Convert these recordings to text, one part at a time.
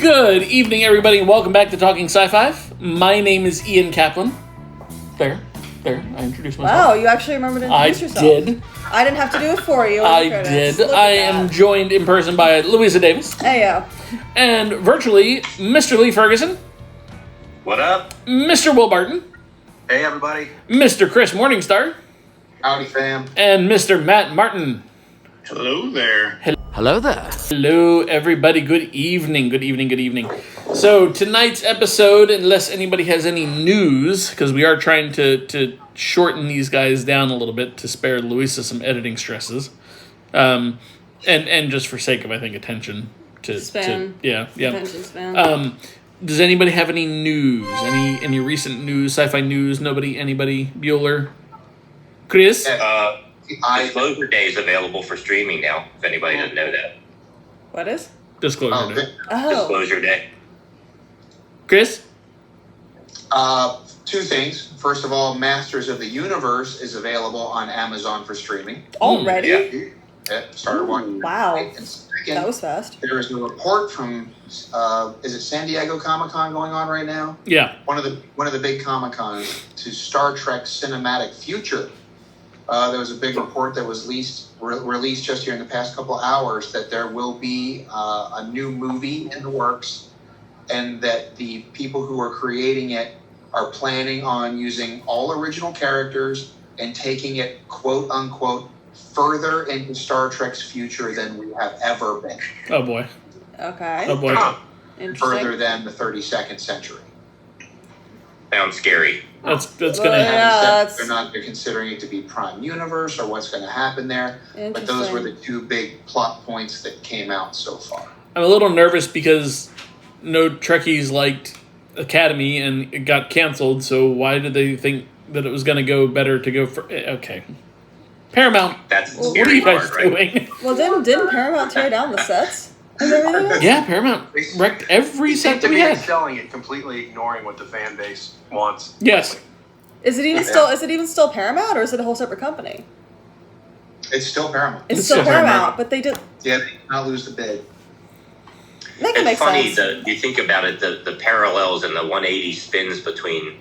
Good evening, everybody, and welcome back to Talking Sci-Fi. My name is Ian Kaplan. There, I introduced myself. Wow, you actually remembered to introduce yourself. I did. I didn't have to do it for you. I did. I am joined in person by Louisa Davis. Hey, yo. And virtually, Mr. Lee Ferguson. What up? Mr. Will Barton. Hey, everybody. Mr. Chris Morningstar. Howdy, fam. And Mr. Matt Martin. Hello there. Hello there. Hello, everybody. Good evening. Good evening. Good evening. So tonight's episode, unless anybody has any news, because we are trying to shorten these guys down a little bit to spare Louisa some editing stresses, and just for sake of, I think, attention to Span. yeah. Attention span. Does anybody have any news? Any recent news? Sci-fi news? Nobody? Anybody? Bueller? Chris? Disclosure Day is available for streaming now, if anybody doesn't know that. What is? Disclosure Day. Oh. Disclosure Day. Chris? Two things. First of all, Masters of the Universe is available on Amazon for streaming. Already? Yeah, started one. Wow. And second, That was fast. there is a report from, is it San Diego Comic-Con going on right now? Yeah. One of the big Comic-Cons to Star Trek Cinematic Future. There was a big report that was released just here in the past couple hours that there will be a new movie in the works, and that the people who are creating it are planning on using all original characters and taking it, quote unquote, further into Star Trek's future than we have ever been. Oh boy. Okay. Oh boy. Interesting. Further than the 32nd century. Sounds scary. That's Well, gonna happen. yeah. They're considering it to be Prime Universe or what's going to happen there. But those were the two big plot points that came out so far. I'm a little nervous because no Trekkies liked Academy and it got canceled. So why did they think that it was going to go better to go for? Okay, Paramount. That's the What are scary you guys part, right? doing? Well, didn't Paramount tear down the sets and everything? Yeah, Paramount wrecked every set that we had. Selling it, completely ignoring what the fan base wants. Yes. Is it even still Paramount, or is it a whole separate company? It's still Paramount. It's still Paramount, but they did. Yeah, they did not lose the bid. Make it It's make funny, sense. you think about it, the parallels and the 180 spins between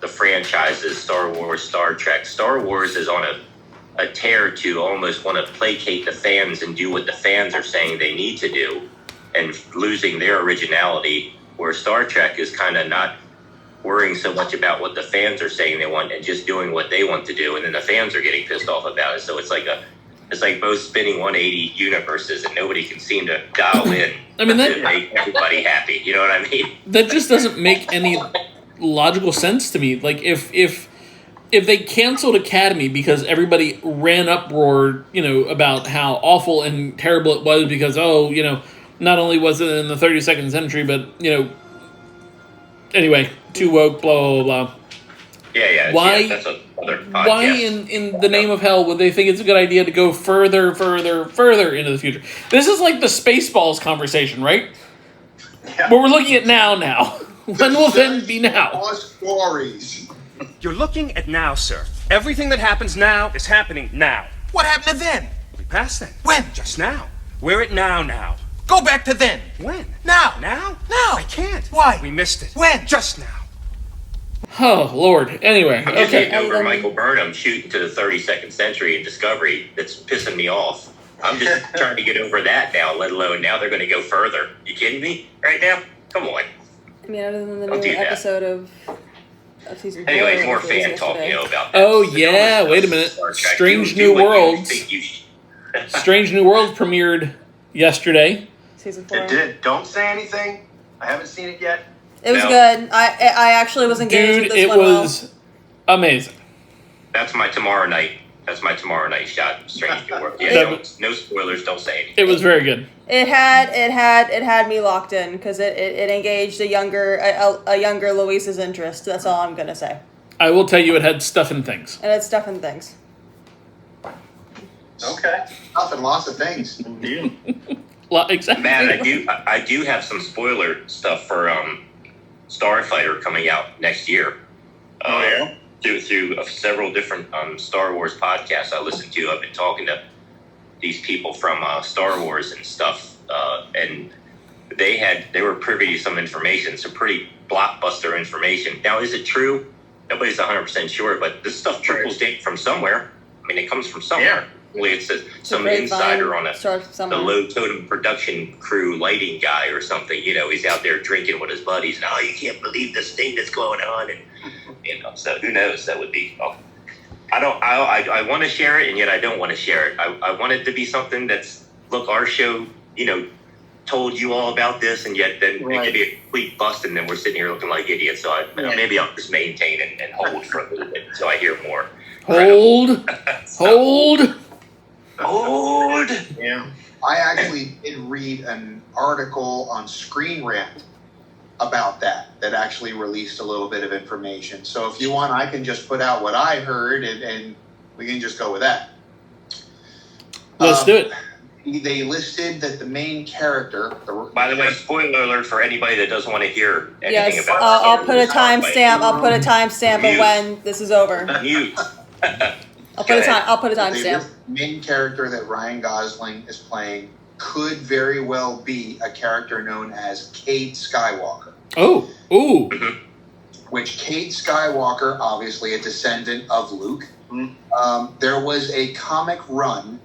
the franchises, Star Wars, Star Trek. Star Wars is on a tear to almost want to placate the fans and do what the fans are saying they need to do, and losing their originality, where Star Trek is kind of not worrying so much about what the fans are saying they want and just doing what they want to do, and then the fans are getting pissed off about it. So it's like both spinning 180 universes, and nobody can seem to dial in I mean, to make everybody happy. You know what I mean? That just doesn't make any logical sense to me. Like if they canceled Academy because everybody ran uproar, about how awful and terrible it was because not only was it in the 32nd century, but anyway, too woke, blah blah blah. Yeah. Why? That's another podcast. Why in the name of hell would they think it's a good idea to go further into the future? This is like the Spaceballs conversation, right? Yeah. But we're looking at now. When will then be now? All stories. You're looking at now, sir. Everything that happens now is happening now. What happened to then? We passed then. When? Just now. We're at now. Go back to then. When? Now. Now? Now. I can't. Why? We missed it. When? Just now. Oh, Lord. Anyway, I'm just okay. getting over Michael Burnham shooting to the 32nd century in Discovery. That's pissing me off. I'm just trying to get over that now, let alone now they're going to go further. You kidding me right now? Come on. I mean, other than the Don't new do that. episode of season 4. Anyway, more which was fan talk, yesterday. about that. Oh, So yeah, don't wait a minute. Star Trek. Strange Do New what you Worlds. think you should. Strange New Worlds premiered yesterday. Season 4. It did. Don't say anything. I haven't seen it yet. It was No. good. I actually was engaged Dude, with this it one was amazing. That's my tomorrow night. That's my tomorrow night shot. Strange New World. Yeah, That no spoilers. Don't say anything. It was very good. It had me locked in because it engaged a younger Louisa's interest. That's all I'm gonna say. I will tell you it had stuff and things. And it's stuff and things. Okay. Stuff and lots of things. Exactly. Matt, I do have some spoiler stuff for Starfighter coming out next year. Through several different Star Wars podcasts I listen to, I've been talking to these people from Star Wars and stuff, and they were privy to some information, some pretty blockbuster information. Now, is it true? Nobody's 100% sure, but this stuff trickles down from somewhere. I mean, it comes from somewhere. Only it's some insider on the low totem production crew lighting guy or something. He's out there drinking with his buddies. Now you can't believe this thing that's going on, and so who knows? That would be. I want to share it, and yet I don't want to share it. I want it to be something that's look, our show, told you all about this, and yet then it could be a complete bust, and then we're sitting here looking like idiots. So maybe I'll just maintain and hold for a little bit until I hear more. Hold. Yeah. I actually did read an article on Screen Rant about that actually released a little bit of information. So if you want, I can just put out what I heard, and we can just go with that. Let's do it. They listed that the main character... By the way, spoiler alert for anybody that doesn't want to hear anything about I'll put a timestamp. I'll put a timestamp of when this is over. Mute. I'll put a timestamp. The main character that Ryan Gosling is playing could very well be a character known as Cade Skywalker. Oh, ooh. Which Cade Skywalker, obviously a descendant of Luke. There was a comic run,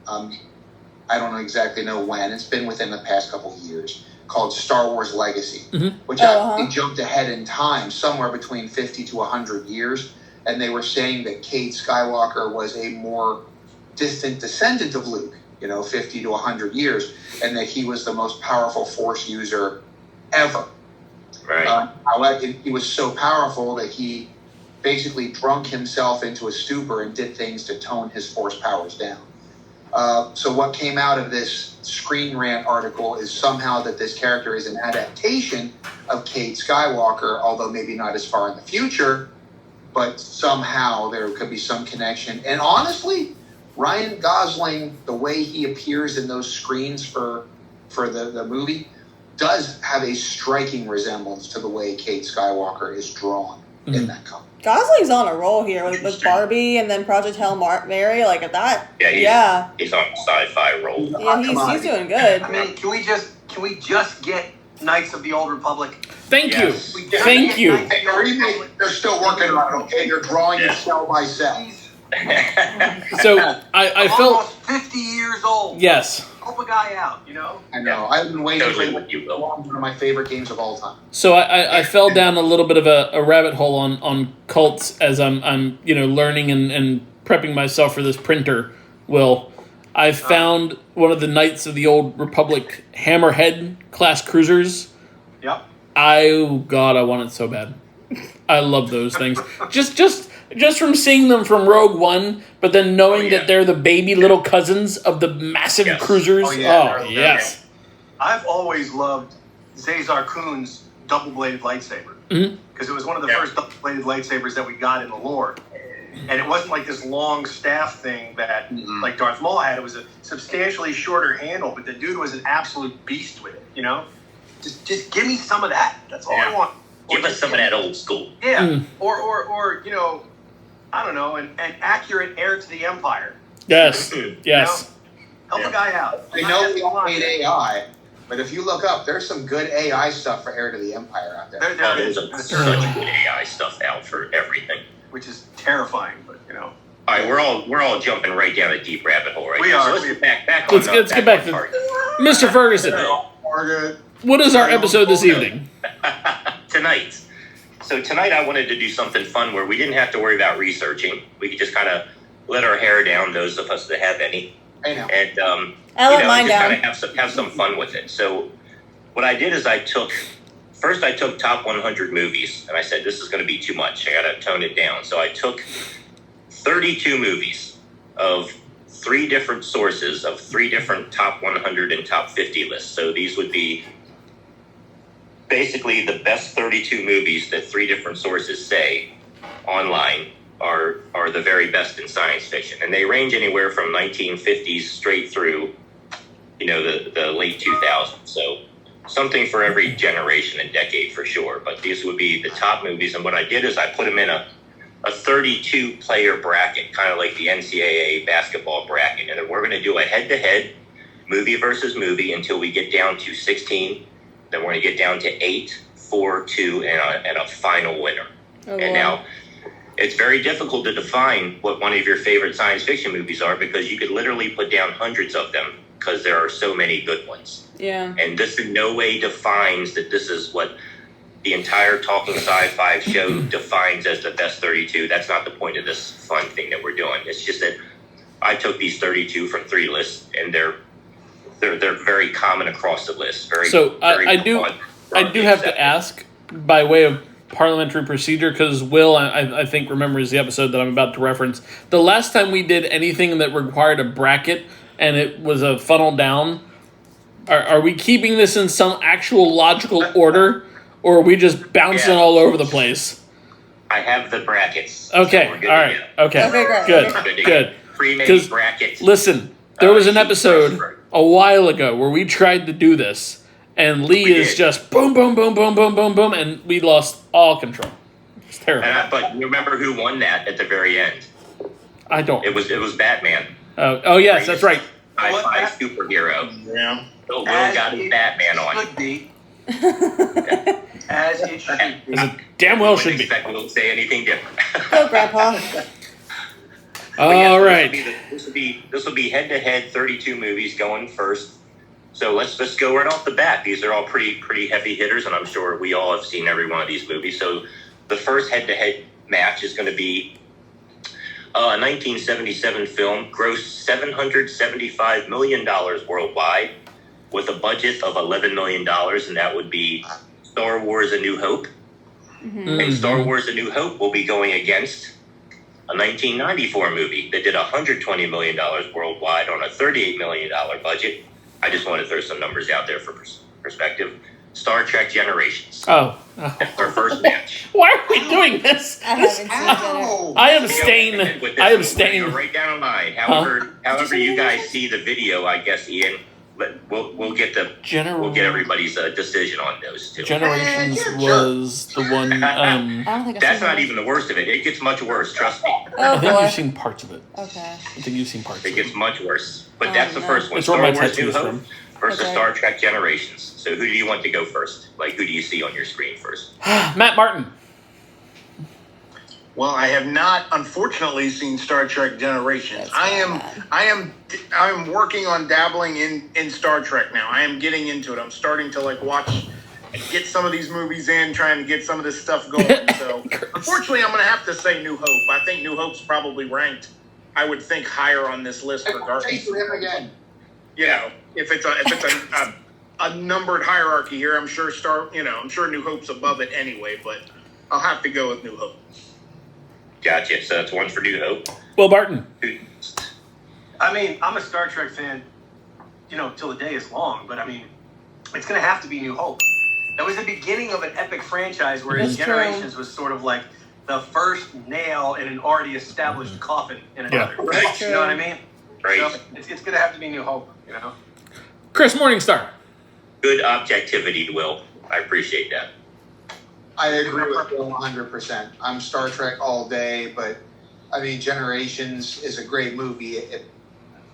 I don't exactly know when, it's been within the past couple of years, called Star Wars Legacy, which actually jumped ahead in time, somewhere between 50 to 100 years. And they were saying that Cade Skywalker was a more distant descendant of Luke, 50 to 100 years, and that he was the most powerful Force user ever. Right. However, he was so powerful that he basically drunk himself into a stupor and did things to tone his Force powers down. So what came out of this Screen Rant article is somehow that this character is an adaptation of Cade Skywalker, although maybe not as far in the future, but somehow there could be some connection. And honestly, Ryan Gosling, the way he appears in those screens for the movie, does have a striking resemblance to the way Cade Skywalker is drawn in that comic. Gosling's on a roll here with Barbie and then Project Hail Mary, like at that. He's on a sci-fi roll. Yeah, he's doing good. I mean, can we just get Knights of the Old Republic? Thank you. Thank you. Hey, the remake, they're still working on it, okay? They're drawing it cell by cell. So I felt almost 50 years old. Yes. Help a guy out, I know. I've been waiting Totally for with you, Will. one of my favorite games of all time. So I fell down a little bit of a rabbit hole on cults as I'm learning and prepping myself for this printer. Will, I found one of the Knights of the Old Republic Hammerhead class cruisers. Yep. I want it so bad. I love those things. Just from seeing them from Rogue One, but then knowing that they're the baby little cousins of the massive cruisers. Yes. I've always loved Zazar Kuhn's double-bladed lightsaber because it was one of the first double-bladed lightsabers that we got in the lore. And it wasn't like this long staff thing that like Darth Maul had. It was a substantially shorter handle, but the dude was an absolute beast with it, Just give me some of that. That's all I want. Give us some of that old school. Yeah. Or I don't know, an accurate heir to the Empire. Yes. Yes. Help a guy out. I know we all hate AI, but if you look up, there's some good AI stuff for Heir to the Empire out there. There's such good AI stuff out for everything. Which is terrifying, but All right, we're all jumping right down a deep rabbit hole right we now. are. So let's get back Let's get back to Mr. Ferguson. What is our episode this evening? Tonight. So tonight I wanted to do something fun where we didn't have to worry about researching. We could just kind of let our hair down, those of us that have any. I know. And I let mine down. Kind of have some fun with it. So what I did is I took top 100 movies, and I said, this is going to be too much. I got to tone it down. So I took 32 movies of 3 different sources of 3 different top 100 and top 50 lists. So these would be basically the best 32 movies that 3 different sources say online are the very best in science fiction. And they range anywhere from 1950s straight through, the late 2000s. So something for every generation and decade for sure. But these would be the top movies. And what I did is I put them in a 32-player bracket, kind of like the NCAA basketball bracket. And then we're going to do a head-to-head movie versus movie until we get down to 16 Then we're going to get down to 8, 4, 2, and a final winner. Oh, And now, it's very difficult to define what one of your favorite science fiction movies are because you could literally put down hundreds of them because there are so many good ones. Yeah. And this in no way defines that this is what the entire Talking Sci-Fi show defines as the best 32. That's not the point of this fun thing that we're doing. It's just that I took these 32 from 3 lists, and they're very common across the list. I do have to ask, by way of parliamentary procedure, because Will, I think, remembers the episode that I'm about to reference. The last time we did anything that required a bracket and it was a funnel down, are we keeping this in some actual logical order, or are we just bouncing all over the place? I have the brackets. Okay, so all right, okay, great. good. Pre-made brackets. Listen, there was an episode a while ago where we tried to do this, and Lee is just boom, boom, boom, boom, boom, boom, boom, and we lost all control. It's terrible. But remember who won that at the very end? I don't. It was Batman. Oh yes, that's right. Sci-fi superhero. Yeah. So Will got his Batman on. Should be. As it should be. Damn well Wouldn't should be. expect Will to say anything different. Go, Grandpa. All right. This will be head-to-head 32 movies going first. So let's just go right off the bat. These are all pretty heavy hitters, and I'm sure we all have seen every one of these movies. So the first head-to-head match is going to be a 1977 film, grossed $775 million worldwide, with a budget of $11 million, and that would be Star Wars: A New Hope. Mm-hmm. And Star Wars: A New Hope will be going against a 1994 movie that did $120 million worldwide on a $38 million budget. I just want to throw some numbers out there for perspective. Star Trek Generations. Oh. That's our first match. Why are we doing this? I haven't seen it. I abstain. With this I one, abstain. we're gonna go right down the line. However you guys see the video, I guess, Ian, we'll get everybody's decision on those two. Generations was the one. I don't think I've That's seen not it. even the worst of it. It gets much worse. Trust me. Oh, I think boy. you've seen parts of it. Okay. I think you've seen parts It of it. gets much worse. But Oh, that's the no. first one. It's where Star my Wars: New tattoo's Hope from. versus Okay. Star Trek Generations. So who do you want to go first? Like, who do you see on your screen first? Matt Martin. Well, I have not, unfortunately, seen Star Trek Generations. That's I am working on dabbling in Star Trek now. I am getting into it. I'm starting to watch and get some of these movies in, trying to get some of this stuff going. So, unfortunately, I'm going to have to say New Hope. I think New Hope's probably ranked, I would think, higher on this list regardless. Chase him again. You know, if it's a numbered hierarchy here, I'm sure New Hope's above it anyway. But I'll have to go with New Hope. Gotcha. So that's one for New Hope. Will Barton. I mean, I'm a Star Trek fan, till the day is long, but I mean, it's going to have to be New Hope. That was the beginning of an epic franchise, whereas That's true. Generations was sort of like the first nail in an already established coffin in another. Yeah. Right. You know what I mean? Right. So it's going to have to be New Hope, Chris Morningstar. Good objectivity, Will. I appreciate that. I agree with Bill 100%. I'm Star Trek all day, but I mean, Generations is a great movie,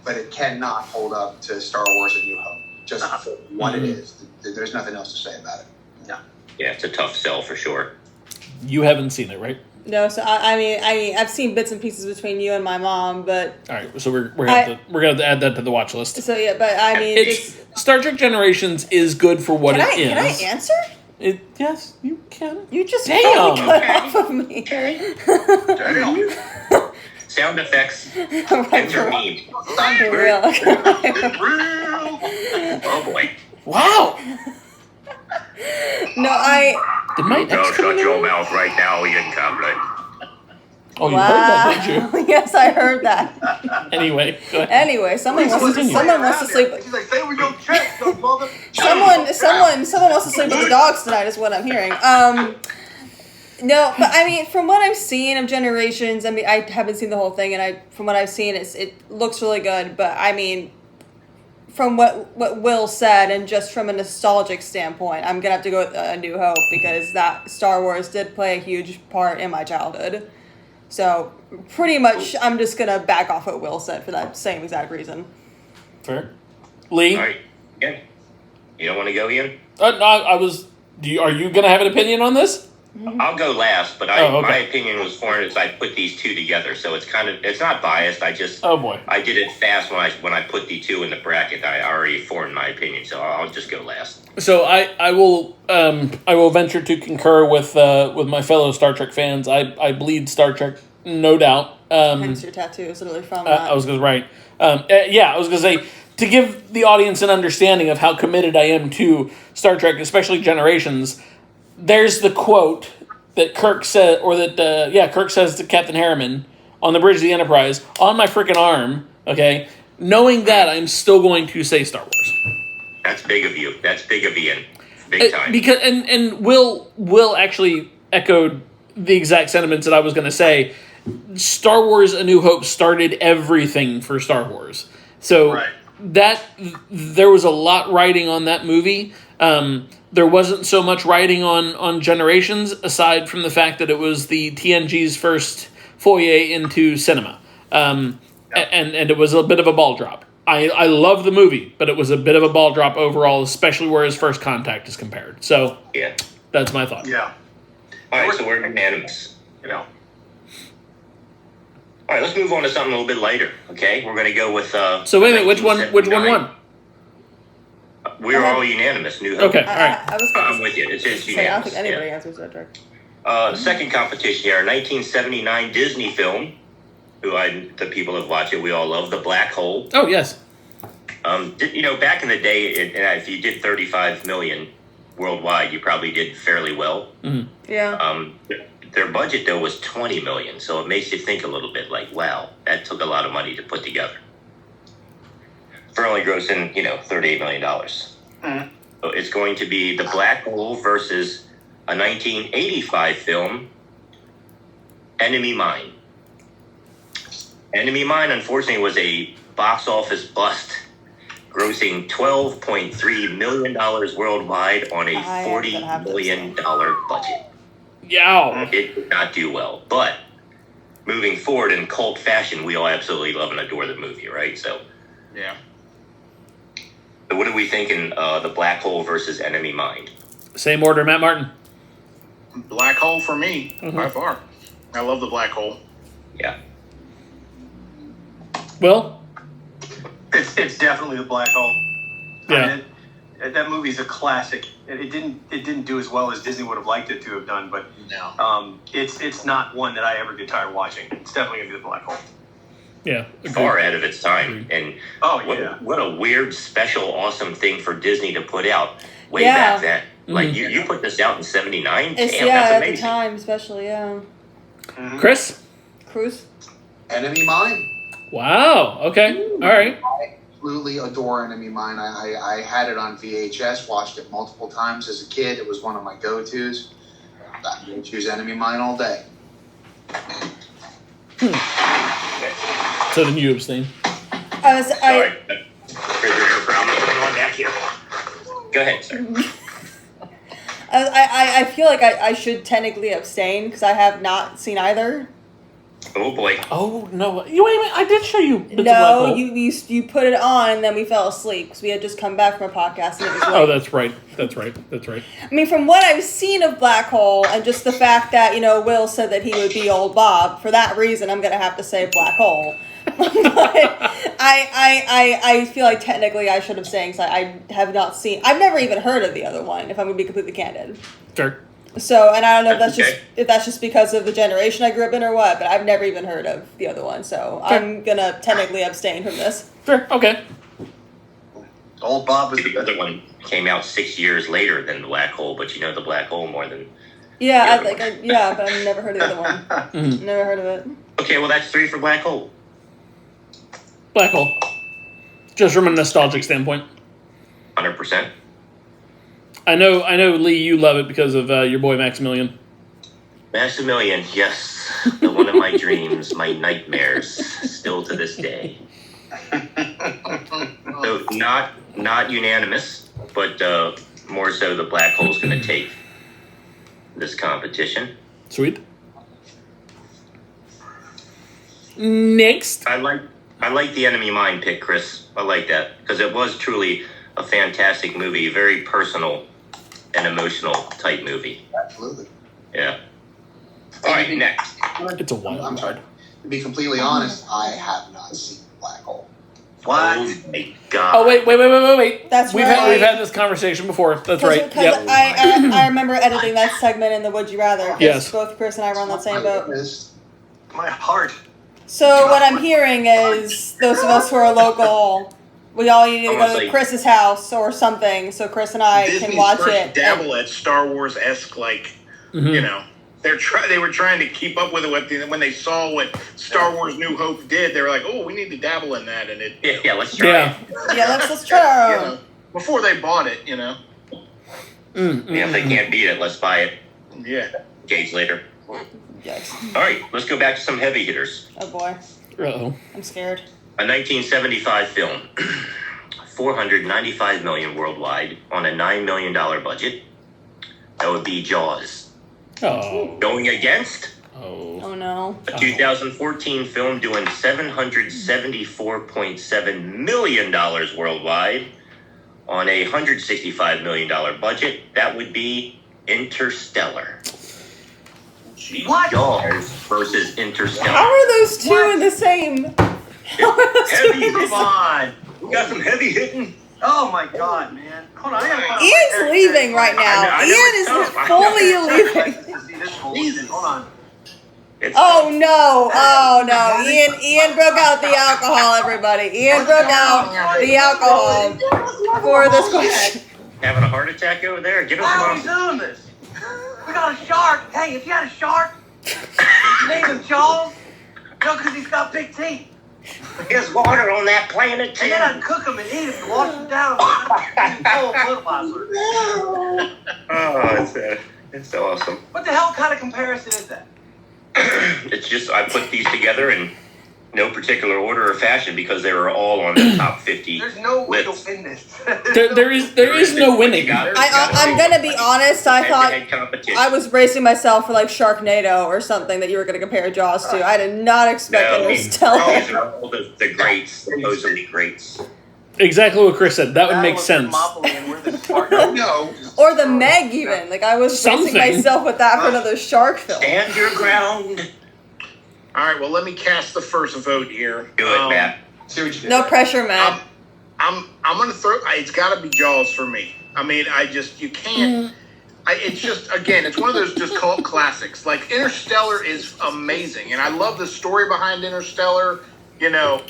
but it cannot hold up to Star Wars: A New Hope. Just for what it is. There's nothing else to say about it. Yeah, it's a tough sell for sure. You haven't seen it, right? No, so I mean, I've seen bits and pieces between you and my mom, but All right, so we're gonna have to add that to the watch list. so yeah, but I mean, It's Star Trek Generations is good for what can it is. Can I answer? Yes, you can. You just Damn. totally cut off of me. Sound effects Right, for intervened. real. Oh boy. Wow. No, Did my Don't ex come shut in your there? mouth right now, Ian Camlin. Oh, you heard that, did you? Yes, I heard that. Anyway, go ahead. Anyway, someone wants to sleep. She's like, say we don't check, don't mother. Someone wants to sleep with the dogs tonight, is what I'm hearing. No, but I mean, from what I've seen of Generations, I mean, I haven't seen the whole thing, and from what I've seen, it looks really good. But I mean, from what Will said, and just from a nostalgic standpoint, I'm gonna have to go with A New Hope, because that Star Wars did play a huge part in my childhood. So pretty much, I'm just gonna back off what Will said for that same exact reason. Fair. Lee. All right. Ian, you don't want to go, Ian? No, I was. Are you going to have an opinion on this? I'll go last, but my opinion was formed as I put these two together, so it's not biased. I just I did it fast when I put the two in the bracket. I already formed my opinion, so I'll just go last. So I will venture to concur with my fellow Star Trek fans. I bleed Star Trek, no doubt. Hence your tattoo is literally from that. I was going to I was going to say, to give the audience an understanding of how committed I am to Star Trek, especially Generations. There's the quote that Kirk said, Kirk says to Captain Harriman on the bridge of the Enterprise on my freaking arm. Okay, knowing that, I'm still going to say Star Wars. That's big of you. That's big of Ian. Big time. Because and Will actually echoed the exact sentiments that I was going to say. Star Wars: A New Hope started everything for Star Wars. So that there was a lot riding on that movie. There wasn't so much writing on Generations, aside from the fact that it was the TNG's first foray into cinema. And it was a bit of a ball drop. I love the movie, but it was a bit of a ball drop overall, especially where his first contact is compared. So that's my thought. Yeah. All right, so we're unanimous. All right, let's move on to something a little bit lighter, okay? We're going to go with... so wait a minute, which one won? We're all unanimous. New Hope. Okay, all right. I'm with you. It's unanimous. I don't think anybody answers that direct. The second competition here, 1979 Disney film, the people have watched it, we all love, The Black Hole. Oh, yes. Back in the day, if you did 35 million worldwide, you probably did fairly well. Mm-hmm. Yeah. Their budget, though, was 20 million, so it makes you think a little bit like, wow, that took a lot of money to put together. For only grossing, $38 million. Mm-hmm. So it's going to be The Black Hole versus a 1985 film, Enemy Mine. Enemy Mine, unfortunately, was a box office bust, grossing $12.3 million worldwide on a $40 million budget. Yeah. It did not do well. But moving forward in cult fashion, we all absolutely love and adore the movie, right? So, yeah. So what are we thinking? The Black Hole versus Enemy Mine. Same order, Matt Martin. Black Hole for me, by far. I love The Black Hole. Yeah. Will? It's definitely The Black Hole. Yeah. I mean, that movie's a classic. It didn't do as well as Disney would have liked it to have done, but it's not one that I ever get tired watching. It's definitely gonna be The Black Hole. Yeah, far ahead of its time, and what a weird, special, awesome thing for Disney to put out way back then. Like you put this out in '79. Damn, that's amazing. At the time, especially Mm-hmm. Chris? Cruz? Enemy Mine. Wow. Okay. All right. I absolutely adore Enemy Mine. I had it on VHS, watched it multiple times as a kid. It was one of my go-tos. I'm going to choose Enemy Mine all day. So then you abstain. Sorry. Back here. Go ahead, sir. I feel like I should technically abstain because I have not seen either. Oh boy. Oh no! You wait a minute. I did show you. No, you put it on and then we fell asleep because we had just come back from a podcast and it was late. Oh, that's right. I mean, from what I've seen of Black Hole and just the fact that Will said that he would be old Bob, for that reason, I'm gonna have to say Black Hole. But I feel like technically I should abstain because I have not seen. I've never even heard of the other one. If I'm gonna be completely candid. Sure. So, and I don't know if that's just because of the generation I grew up in or what, but I've never even heard of the other one. So I'm gonna technically abstain from this. Sure. Okay. Old Bob was the other one. Came out 6 years later than The Black Hole, but The Black Hole more than. Yeah, but I've never heard of the other one. Never heard of it. Okay, well that's 3 for Black Hole. Black Hole. Just from a nostalgic standpoint. 100%. I know, Lee, you love it because of your boy Maximilian. Maximilian, yes. The one of my dreams, my nightmares, still to this day. So not unanimous, but more so the Black Hole's going to take this competition. Sweet. Next. I like the Enemy Mine pick, Chris. I like that because it was truly a fantastic movie, very personal an emotional type movie. Absolutely. Yeah. All right, next. It's a wild I'm sorry. card. To be completely honest, I have not seen Black Hole. What? Oh my God. Oh wait! That's we've right. We've had this conversation before. That's right. Because Yep. I remember editing that segment in the Would You Rather. 'Cause Yes. both Chris and I were on that same boat. My heart. So what I'm hearing is those of us who are local, we all need to go to Honestly. Chris's house or something, so Chris and I Disney's can watch first it. dabble at Star Wars esque, like you know, they were trying to keep up with it. When they saw what Star Wars New Hope did, they were like, "Oh, we need to dabble in that." And it, Yeah, let's try Yeah. it. Yeah, let's try our you own. know, before they bought it, you know, Yeah, if they can't beat it, let's buy it. yeah. Gauge later. Yikes. All right, let's go back to some heavy hitters. Oh boy, Uh-oh. I'm scared. A 1975 film, $495 million worldwide on a $9 million budget. That would be Jaws. Oh. Going against Oh. Oh no. a 2014 film doing $774.7 million worldwide on a $165 million budget. That would be Interstellar. What? Jaws versus How Interstellar. are those two in the same? How are those two Heavy, in the Come same? on. We got some heavy hitting. Oh my God, man. Hold on. I gotta find Ian's leaving right now. I know it's Ian tough. is fully leaving. To see this bullshit. Hold on. It's Oh no! Oh no! Ian broke out the alcohol. Everybody, Ian broke out the alcohol for this question. having a heart attack over there. Give us Why are we some. doing this? We got a shark. Hey, if you had a shark, name him Jaws. No, because he's got big teeth. There's water on that planet And too. then I'd cook him and eat him and wash him down. Full fertilizer. Oh, it's awesome. What the hell kind of comparison is that? It's just I put these together in no particular order or fashion because they were all on the top 50 There's no way to lists. win this. There is no winning. I'm gonna be honest. I thought Head-to-head competition. I was bracing myself for like Sharknado or something that you were gonna compare Jaws to. I did not expect No, these Interstellar. are all the greats, supposedly greats. Exactly what Chris said. That would make sense. No. Or the Meg, even. Like, I was bracing Something. myself with that for another shark film. Stand your ground. All right, well, let me cast the first vote here. Do it, Matt. See what you did. No pressure, man. I'm gonna throw. It's got to be Jaws for me. I mean, you can't. It's just again, it's one of those just cult classics. Like Interstellar is amazing, and I love the story behind Interstellar. You know,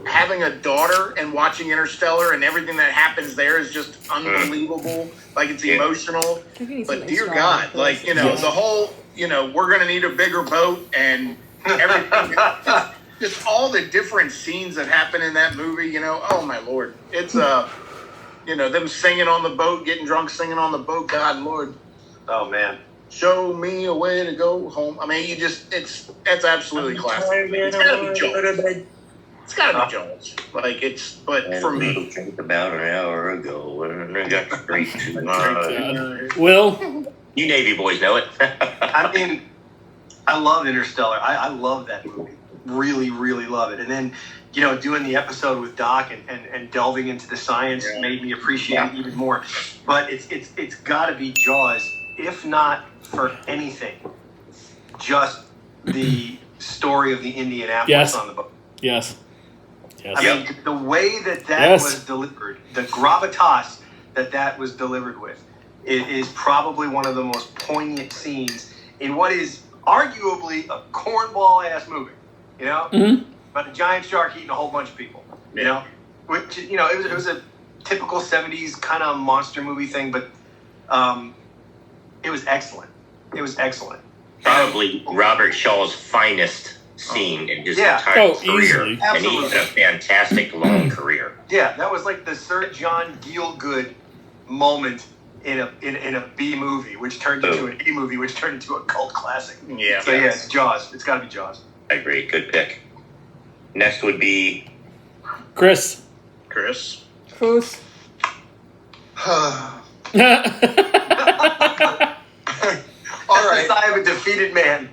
having a daughter and watching Interstellar and everything that happens there is just unbelievable. Like it's emotional, Maybe we need but something dear strong God, for like this. the whole, we're gonna need a bigger boat and everything. Just all the different scenes that happen in that movie, oh my Lord. It's, them singing on the boat, getting drunk, singing on the boat. God, Lord. Oh, man. Show me a way to go home. I mean, it's absolutely classic. It's gotta be Jaws. It's gotta be Jaws. But for me. Think about an hour ago, and I got straight to Will? You Navy boys know it. I mean, I love Interstellar. I love that movie. Really, really love it. And then, doing the episode with Doc and delving into the science made me appreciate it even more. But it's got to be Jaws, if not for anything, just the story of the Indianapolis on the boat. Yes. I mean, the way that was delivered, the gravitas that was delivered with, is probably one of the most poignant scenes in what is arguably a cornball-ass movie. But a giant shark eating a whole bunch of people. Which it was a typical 70s kind of monster movie thing, but it was excellent. It was excellent. Probably Robert Shaw's finest scene in his entire career. Easily. And he had a fantastic long career. Yeah, that was like the Sir John Gielgud moment in a B movie, which turned into an A movie, which turned into a cult classic. Yeah. So yeah, it's Jaws. It's got to be Jaws. I agree. Good pick. Next would Chris. Chris. Who's? All That's right. the sign of a defeated man.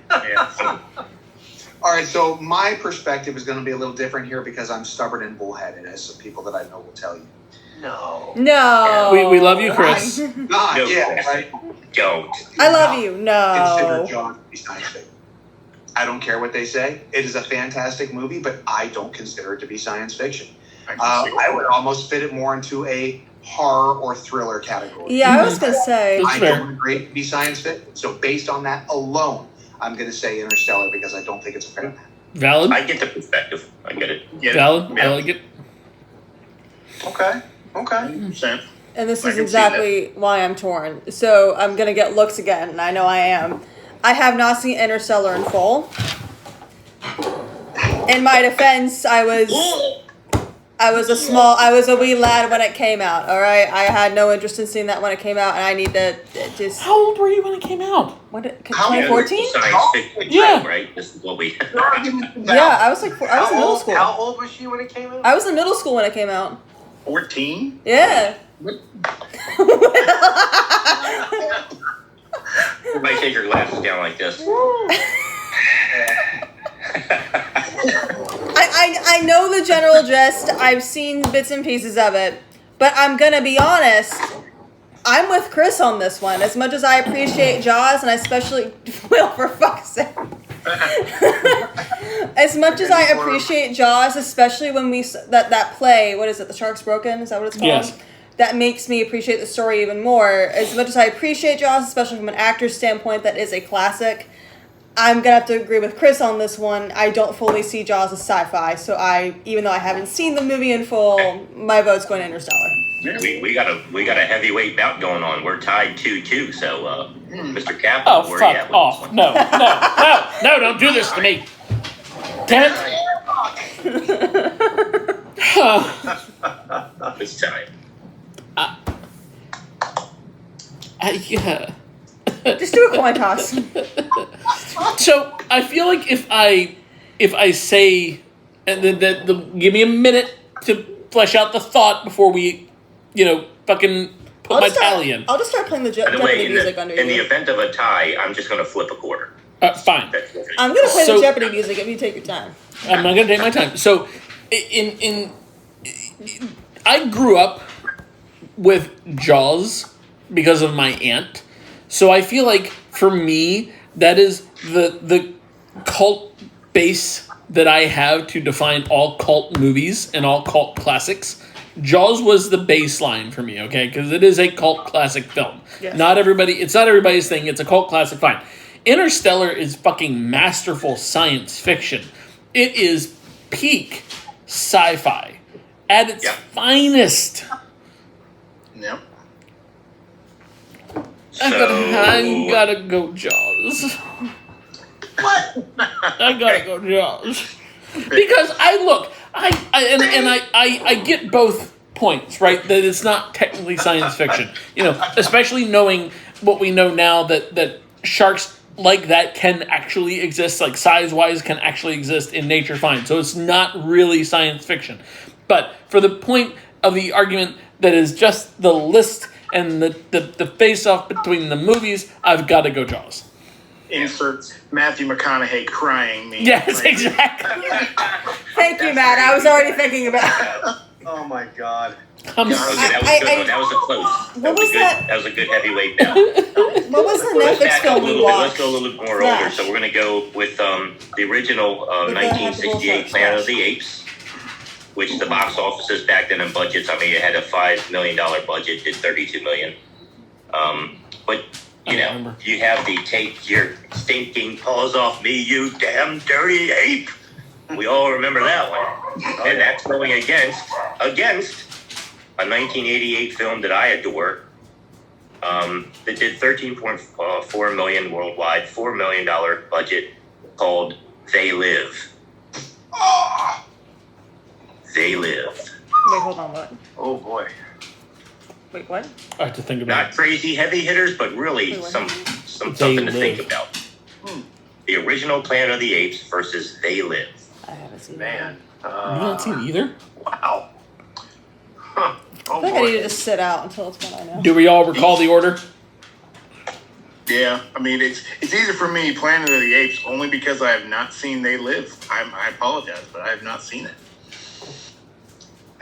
All right, so my perspective is going to be a little different here because I'm stubborn and bullheaded, as some people that I know will tell you. No. No. We love you, Chris. God, No, yeah, right. don't. I love you. Consider No. Jaws to be science fiction. I don't care what they say. It is a fantastic movie, but I don't consider it to be science fiction. I would almost fit it more into a horror or thriller category. Yeah, I was gonna say. That's I fair. don't agree it to be science fiction. So based on that alone, I'm going to say Interstellar because I don't think it's a fair. Valid. I get the perspective. I get it. Valid. I like it. Okay. 100%. And this I is can see exactly why I'm torn. So I'm gonna get looks again, and I know I am. I have not seen Interstellar in full. In my defense, I was a wee lad when it came out. All right, I had no interest in seeing that when it came out, and I need to just. How old were you when it came out? What? How old? 2014? Science fiction, Yeah. right? This is what we. Yeah, I was like, I was in middle school. How old was she when it came out? I was in middle school when it came out. 14? Yeah. Everybody take your glasses down like this. I know the general gist. I've seen bits and pieces of it, but I'm gonna be honest. I'm with Chris on this one. As much as I appreciate Jaws, and I especially Will, for fuck's sake. As much as I appreciate Jaws, especially when that play, what is it? The Shark's Broken? Is that what it's called? Yes. That makes me appreciate the story even more. As much as I appreciate Jaws, especially from an actor's standpoint, that is a classic. I'm gonna have to agree with Chris on this one. I don't fully see Jaws as sci-fi, so even though I haven't seen the movie in full, my vote's going to Interstellar. We got a heavyweight bout going on. We're tied 2-2. So, Mr. Cap, Oh, where you at fuck with this off. one? No, don't do this to me. Damn it. It's time. Yeah. Just do a coin toss. So I feel like if I say, and then give me a minute to flesh out the thought before we, fucking put my tally in. I'll just start playing the By the Jeopardy way, music under in the you. event of a tie, I'm just going to flip a quarter. Fine. I'm gonna play So- the Jeopardy music if you take your time. I'm not gonna take my time. So, I grew up with Jaws because of my aunt. So I feel like for me that is the cult base that I have to define all cult movies and all cult classics. Jaws was the baseline for me, okay? Because it is a cult classic film. Yes. It's not everybody's thing. It's a cult classic, fine. Interstellar is fucking masterful science fiction. It is peak sci-fi at its finest. Yep. I gotta go Jaws. What? I gotta go Jaws. Because I get both points, right? That it's not technically science fiction. Especially knowing what we know now that sharks like that can actually exist, like size-wise can actually exist in nature, fine. So it's not really science fiction. But for the point of the argument that is just the list and the face-off between the movies, I've got to go Jaws. Insert Matthew McConaughey crying me. Yes, exactly. Thank you, Matt. I was already thinking about it. Oh my god. That was a good one. That was a close. What was that? That was a good heavyweight bout. What was the Let's Netflix back up a film we little bit. Let's watched? go a little bit more Flash. older. So we're going to go with the original With the 1968 Hannibal Planet of Sharks. the Apes, which the box offices back then in budgets, I mean, it had a $5 million budget, did $32 million. But, you have the take your stinking paws off me, you damn dirty ape. We all remember that one. And that's going against a 1988 film that I adore. That did $13.4 million worldwide, $4 million budget, called They Live. They Live. Wait, hold on. What? Oh boy. Wait, what? I have to think about Not crazy heavy hitters, but really Wait, what? something to think about. The original Planet of the Apes versus They Live. I haven't seen Man. it. You haven't seen either? Wow. Huh. Oh I think I boy. need to just sit out until it's one I know. Do we all recall the order? Yeah, I mean, it's easy for me, Planet of the Apes, only because I have not seen They Live. I apologize, but I have not seen it.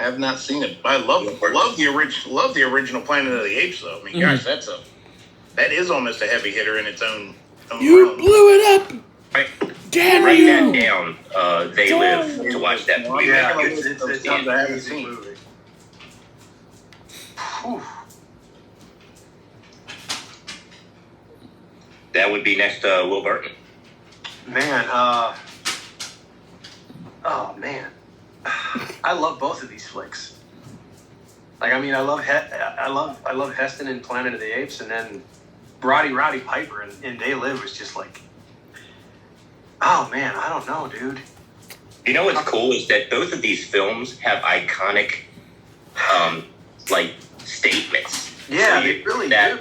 Have not seen it. I love the original Planet of the Apes, though. I mean, gosh, that is almost a heavy hitter in its own You realm. blew it up! Right. Damn Write you! that down. They live to watch that movie. Yeah, It's it's an an amazing amazing movie. Whew. That would be next to Will Burton. Man, oh man, I love both of these flicks. Like, I mean, I love Heston in Planet of the Apes, and then Roddy Piper in They Live was just like, oh man, I don't know, dude. You know what's cool is that both of these films have iconic, like statements. Yeah, So they really do.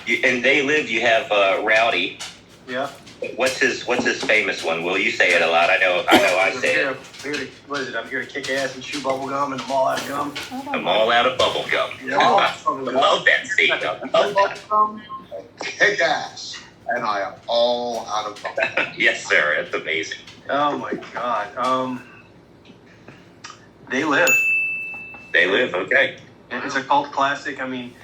In They Live, you have Rowdy. Yeah. What's his famous one? Will you say it a lot? I know. I say it. What is it? I'm here to kick ass and chew bubble gum, and I'm all out of gum. I'm all out of bubble gum. Yeah. I love that scene. I love that. Kick ass. And I am all out of bubble. Yes, sir. That's amazing. Oh my god. They Live. They Live. Okay. It's a cult classic. I mean,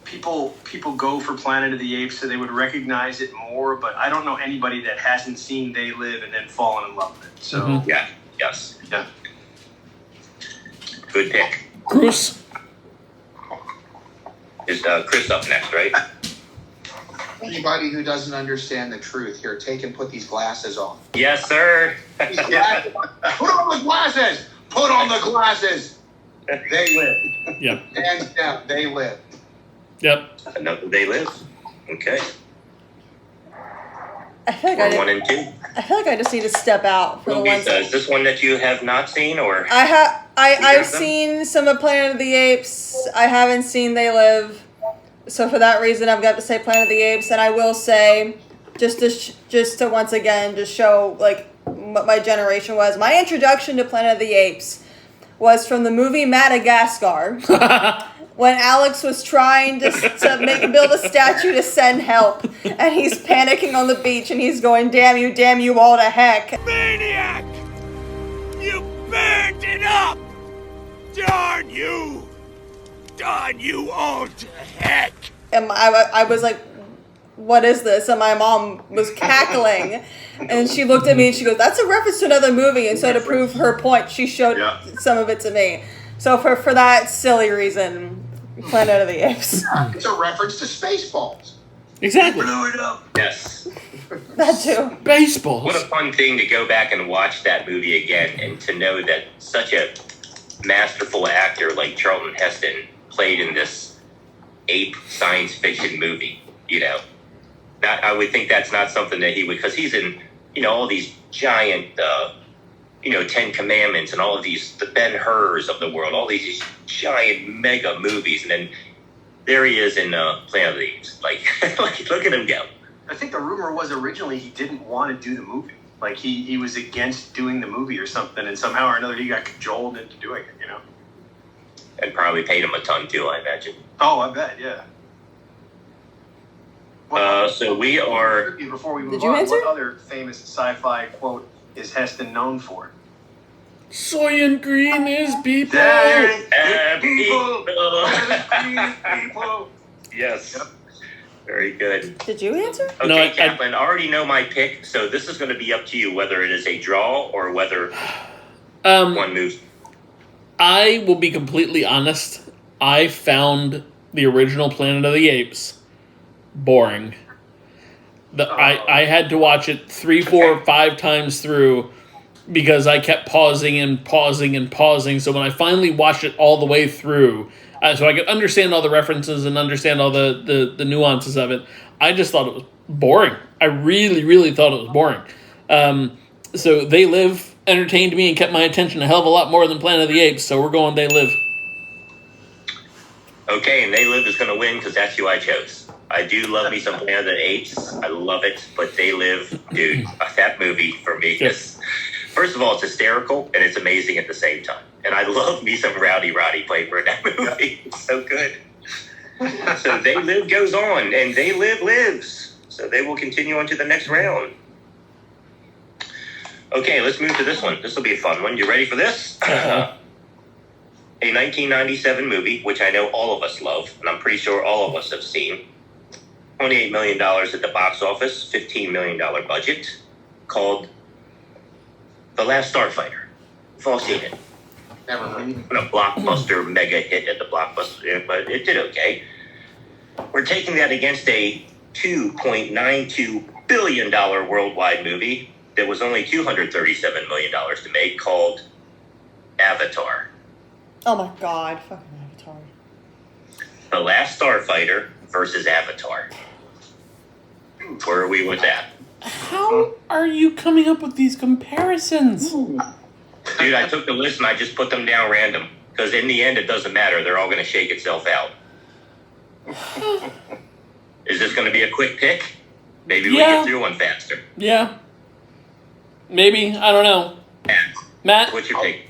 people go for Planet of the Apes so they would recognize it more, but I don't know anybody that hasn't seen They Live and then fallen in love with it. So Yeah. Yes. yeah. Good pick. Bruce. Is Chris up next, right? Anybody who doesn't understand the truth here, take and put these glasses on. Yes, sir. These glasses. Put on the glasses. Put on the glasses. They live. Yep. Hands down, they live. Yep. Another They Live. Okay. I feel like One and two. I feel like I just need to step out for the ones. Lisa, is this one that you have not seen, or? I've seen some of Planet of the Apes. I haven't seen They Live, so for that reason, I've got to say Planet of the Apes. And I will say, just to once again just show like what my generation was. My introduction to Planet of the Apes was from the movie Madagascar. When Alex was trying to build a statue to send help, and he's panicking on the beach, and he's going, damn you all to heck. Maniac! You burned it up! Darn you! Darn you all to heck! And I was like, what is this? And my mom was cackling, and she looked at me and she goes, that's a reference to another movie. And so to prove her point, she showed some of it to me. So for that silly reason, Planet of the Apes. It's a reference to Spaceballs. Exactly. Blew it up. Yes. That too. Baseballs. What a fun thing to go back and watch that movie again, and to know that such a masterful actor like Charlton Heston played in this ape science fiction movie. You know, I would think that's not something that he would, because he's in, all these giant, 10 Commandments and all of these, the Ben-Hurs of the world, all these giant mega movies, and then there he is in Planet of the Apes. Like, look at him go. I think the rumor was originally he didn't want to do the movie. Like he was against doing the movie or something, and somehow or another he got cajoled into doing it. And probably paid him a ton too, I imagine. Oh, I bet, yeah. So we are. Before we move Did you on, answer? what other famous sci-fi quote is Heston known for? Soy and green is people. People. Yes. Yep. Very good. Did you answer? Okay, No, Kaplan, I already know my pick, so this is going to be up to you whether it is a draw or whether one moves. I will be completely honest. I found the original Planet of the Apes boring. I had to watch it 3, 4, 5 times through because I kept pausing and pausing and pausing. So when I finally watched it all the way through, so I could understand all the references and understand all the nuances of it, I just thought it was boring. I really, really thought it was boring. So They Live entertained me and kept my attention a hell of a lot more than Planet of the Apes, so we're going They Live. Okay, and They Live is going to win because that's who I chose. I do love me some Planet of the Apes. I love it, but They Live, dude, that movie for me is, first of all, it's hysterical and it's amazing at the same time. And I love me some Rowdy Piper in that movie. It's so good. So They Live goes on, and They Live lives. So they will continue on to the next round. Okay, let's move to this one. This will be a fun one. You ready for this? a 1997 movie, which I know all of us love, and I'm pretty sure all of us have seen. $28 million at the box office, $15 million budget, called The Last Starfighter. You've all seen it. Never heard. A blockbuster mega hit at the blockbuster, but it did okay. We're taking that against a $2.92 billion worldwide movie that was only $237 million to make, called Avatar. Oh my god, fucking Avatar. The Last Starfighter versus Avatar. Where are we with that? How are you coming up with these comparisons? Dude, I took the list and I just put them down random. Because in the end, it doesn't matter. They're all going to shake itself out. Is this going to be a quick pick? Maybe we get through one faster. Yeah. Maybe. I don't know. Matt? What's your pick?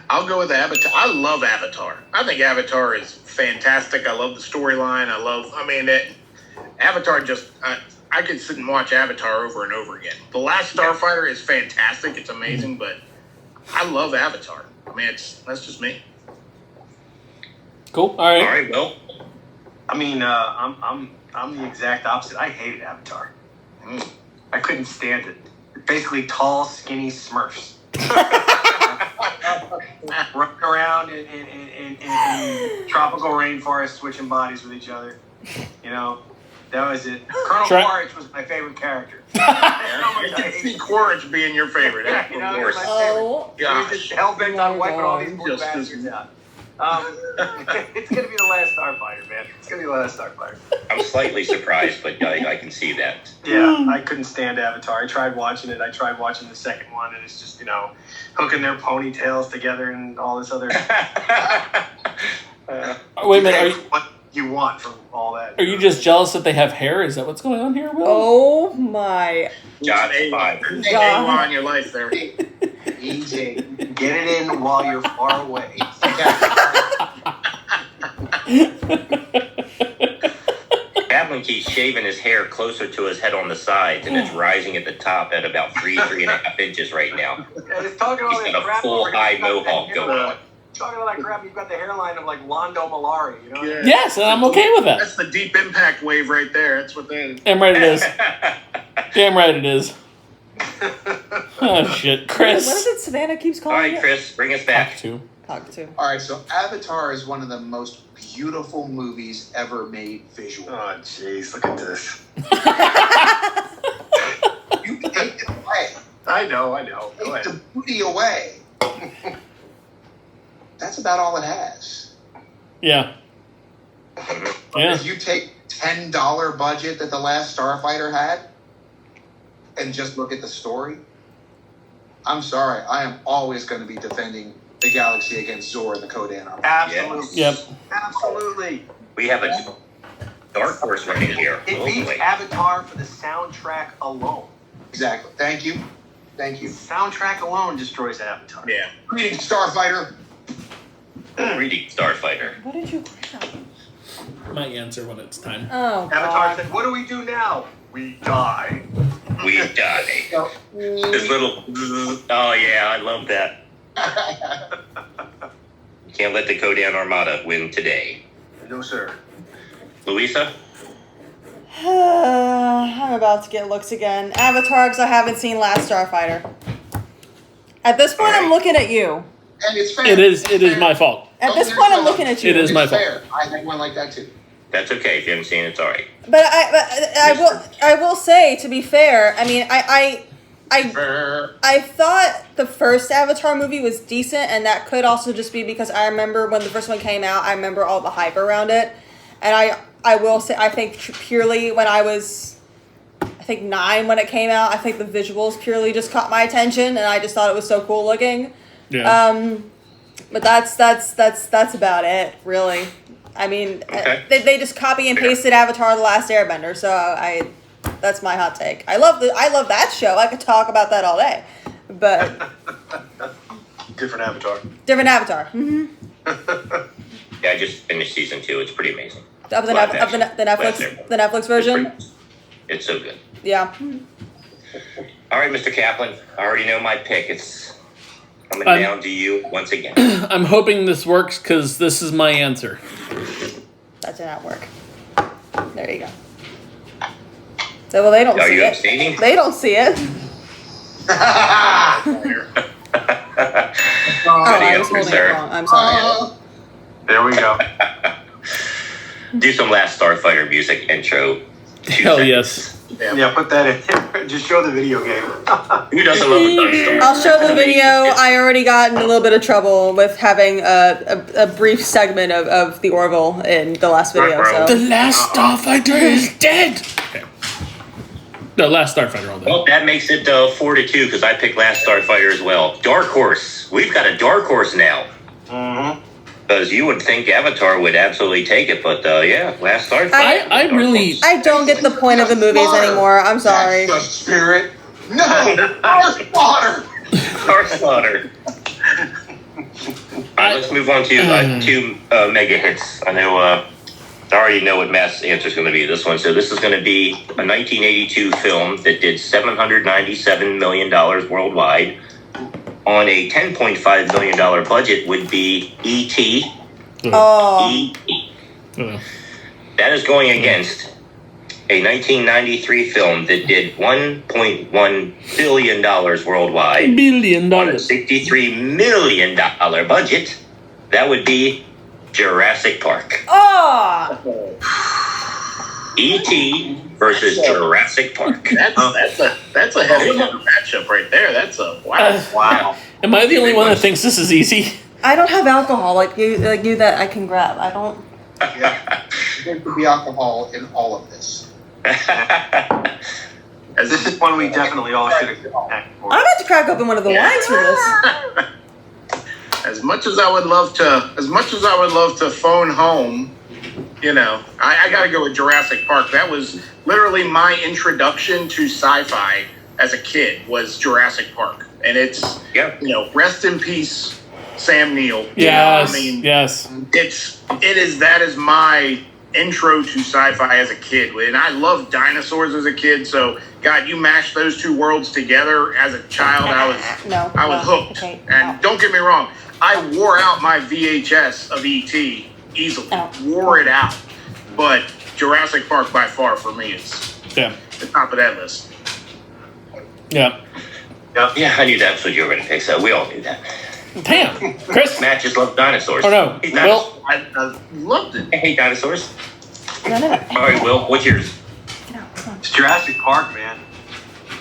I'll go with Avatar. I love Avatar. I think Avatar is fantastic. I love the storyline. Avatar just... I could sit and watch Avatar over and over again. The Last Starfighter is fantastic. It's amazing, but I love Avatar. I mean, that's just me. Cool. All right. All right, well. I mean, I'm the exact opposite. I hated Avatar. I couldn't stand it. Basically, tall, skinny Smurfs. Running around in tropical rainforest, switching bodies with each other. You know, that was it. Colonel Quaritch was my favorite character. I can see Quaritch being your favorite. Yeah, you know, course. Oh, he was just hell-bent on wiping all these poor Just bastards out. It's going to be The Last Starfighter, man. It's going to be The Last Starfighter. I'm slightly surprised, but I can see that. Yeah, I couldn't stand Avatar. I tried watching it. I tried watching the second one, and it's just, you know, hooking their ponytails together and all this other... Wait a minute. What you want from all that. Are you just jealous that they have hair? Is that what's going on here, Will? oh my. John 5. A on your life there. Easy. Get it in while you're far away. Kaplan keeps shaving his hair closer to his head on the sides, and it's rising at the top at about 3.5 inches right now. Yeah, it's talking all He's that got a crap full over here. high You've got the mohawk hair- going on. Talking all that crap, you've got the hairline of like Londo Malari, you know? Yeah. Yes, and I'm okay with that. That's the deep impact wave right there. That's what that is. Damn right it is. Damn right it is. Oh, shit. Chris. What is it Savannah keeps All calling right, it? Chris, bring us back. Cockatoo. All right, so Avatar is one of the most beautiful movies ever made visually. Oh, jeez, look at this. You take it away. I know. Go Take ahead. the booty away. That's about all it has. Yeah. Yeah. If you take $10 budget that The Last Starfighter had and just look at the story, I'm sorry, I am always going to be defending the galaxy against Zor and the Kodan Army. Absolutely. Yep. Absolutely. We have a dark horse right in here. It Oh, beats boy. Avatar for the soundtrack alone. Exactly. Thank you. Soundtrack alone destroys Avatar. Yeah. Greetings, Starfighter. Reading Starfighter. What did you grab? My answer when it's time. Oh, Avatar God. said, what do we do now? We die. We die. This little... Oh, yeah, I love that. Can't let the Kodan Armada win today. No, sir. Louisa? I'm about to get looks again. Avatar, because I haven't seen Last Starfighter. At this point, I'm looking at you. And it's fair. It is my fault. At this point, I'm looking at you. It is my It's fault. fair. I had one like that too. That's okay. If you haven't seen it, it's all right. But I will say, to be fair, I mean, I thought the first Avatar movie was decent, and that could also just be because I remember when the first one came out, I remember all the hype around it. And I will say, I think purely when I was, 9 when it came out, I think the visuals purely just caught my attention, and I just thought it was so cool looking. Yeah. But that's about it, really. I mean, Okay. they just copy and pasted Avatar: The Last Airbender, so that's my hot take. I love that show. I could talk about that all day, but Different Avatar. different Avatar. Mm-hmm. Yeah, I just finished season 2. It's pretty amazing. Of the Live Netflix action. the Netflix version. It's so good. Yeah. All right, Mr. Kaplan. I already know my pick. It's Coming down to you once again. I'm hoping this works because this is my answer. That did not work. There you go. So, well, they don't Are see you it. abstaining? They don't see it. I was holding it wrong. I'm sorry. There we go. Do some Last Starfighter music intro. Hell yes. Yeah, put that in. Just show the video game. Who doesn't love a Dunstar? I'll show the video. I already got in a little bit of trouble with having a brief segment of the Orville in the last video. The So last Starfighter is dead! Okay. The last Starfighter all day. Well, that makes it 4-2 because I picked Last Starfighter as well. Dark Horse. We've got a Dark Horse now. Mm-hmm. Because you would think Avatar would absolutely take it, but yeah, Last Starfighter. I really... I don't get the point of the movies anymore. I'm sorry. That's the spirit. No, our slaughter. Our Slaughter. Alright, let's move on to two mega hits. I know, I already know what Matt's answer is going to be this one. So this is going to be a 1982 film that did $797 million worldwide. On a $10.5 million budget would be E.T. Oh. E.T. That is going against a 1993 film that did $1.1 billion worldwide. On a $63 million budget. That would be Jurassic Park. Oh. E.T. versus Jurassic Park. That's a heavy matchup right there. That's a wow. Am I the only one that thinks this is easy? I don't have alcohol like you that I can grab. I don't. Yeah. There could be alcohol in all of this. As this is one we definitely all should have attacked for. I'm about to crack open one of the wines for this. As much as I would love to phone home, you know, I got to go with Jurassic Park. That was literally my introduction to sci-fi as a kid was Jurassic Park. And it's, you know, rest in peace, Sam Neill. Yes, I mean, yes. That is my intro to sci-fi as a kid. And I loved dinosaurs as a kid. So, God, you mash those two worlds together as a child, I was hooked. Okay, and don't get me wrong, I wore out my VHS of E.T. easily. Wore it out. But Jurassic Park by far for me is the top of that list. Yeah. Yeah, I knew that's what you were going to pick, so we all knew that. Damn, Chris. Matt just loved dinosaurs. Oh no, Will. I loved it. I hate dinosaurs. No. All right, Will, what's yours? It's Jurassic Park, man.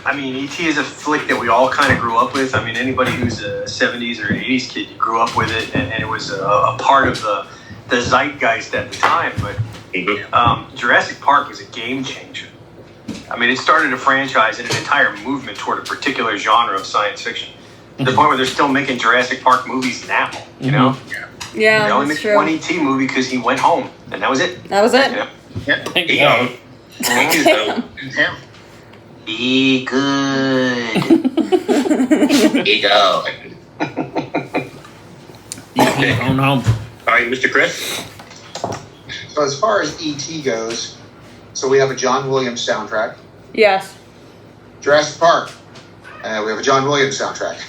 I mean, E.T. is a flick that we all kind of grew up with. I mean, anybody who's a 70s or 80s kid, you grew up with it, and it was a part of the zeitgeist at the time. But Jurassic Park was a game changer. I mean, it started a franchise and an entire movement toward a particular genre of science fiction. To the point where they're still making Jurassic Park movies now, you know? Yeah, they only that's made true. one E.T. movie because he went home, and that was it. That was it. You know? Thank you. Yeah. Be good. Be going. On home. All right, Mr. Chris. So as far as E.T. goes, so we have a John Williams soundtrack. Yes. Jurassic Park. We have a John Williams soundtrack.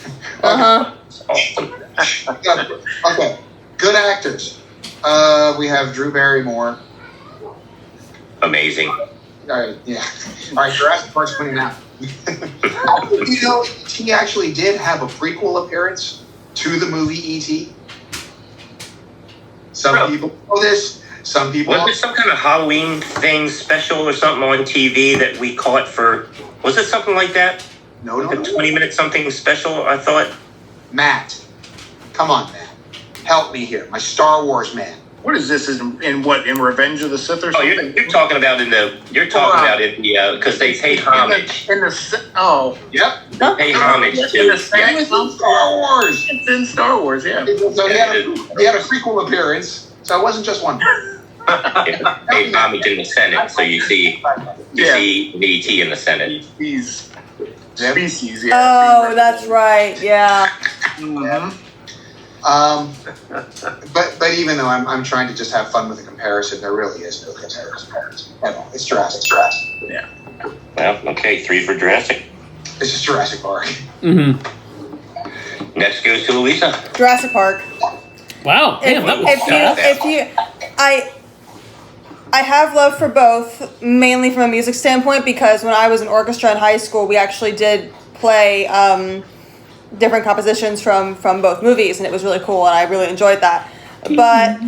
Okay. Good actors. We have Drew Barrymore. Amazing. All right, yeah. All right, Jurassic Park's winning now. You know, he actually did have a prequel appearance to the movie E.T. Some people know this. Some people. Was there some kind of Halloween thing special or something on TV that we caught for? Was it something like that? No. A 20-minute something special, I thought. Matt, come on, Matt. Help me here. My Star Wars man. What is this? In Revenge of the Sith or Oh, something? you're talking about because they paid homage. Yep. Pay homage to. It was in Star Wars. It's in Star Wars, yeah. So he had a prequel appearance. So it wasn't just one. Paid homage in the Senate, so you see E.T. in the Senate. He's species, yeah. Oh, that's right. Yeah. Mm-hmm. But even though I'm trying to just have fun with the comparison, there really is no comparison at all. It's Jurassic. Yeah. Well, okay, 3 for Jurassic. It's just Jurassic Park. Mm-hmm. Next goes to Louisa. Jurassic Park. Wow, damn, that was I have love for both, mainly from a music standpoint, because when I was in orchestra in high school, we actually did play different compositions from both movies, and it was really cool, and I really enjoyed that. But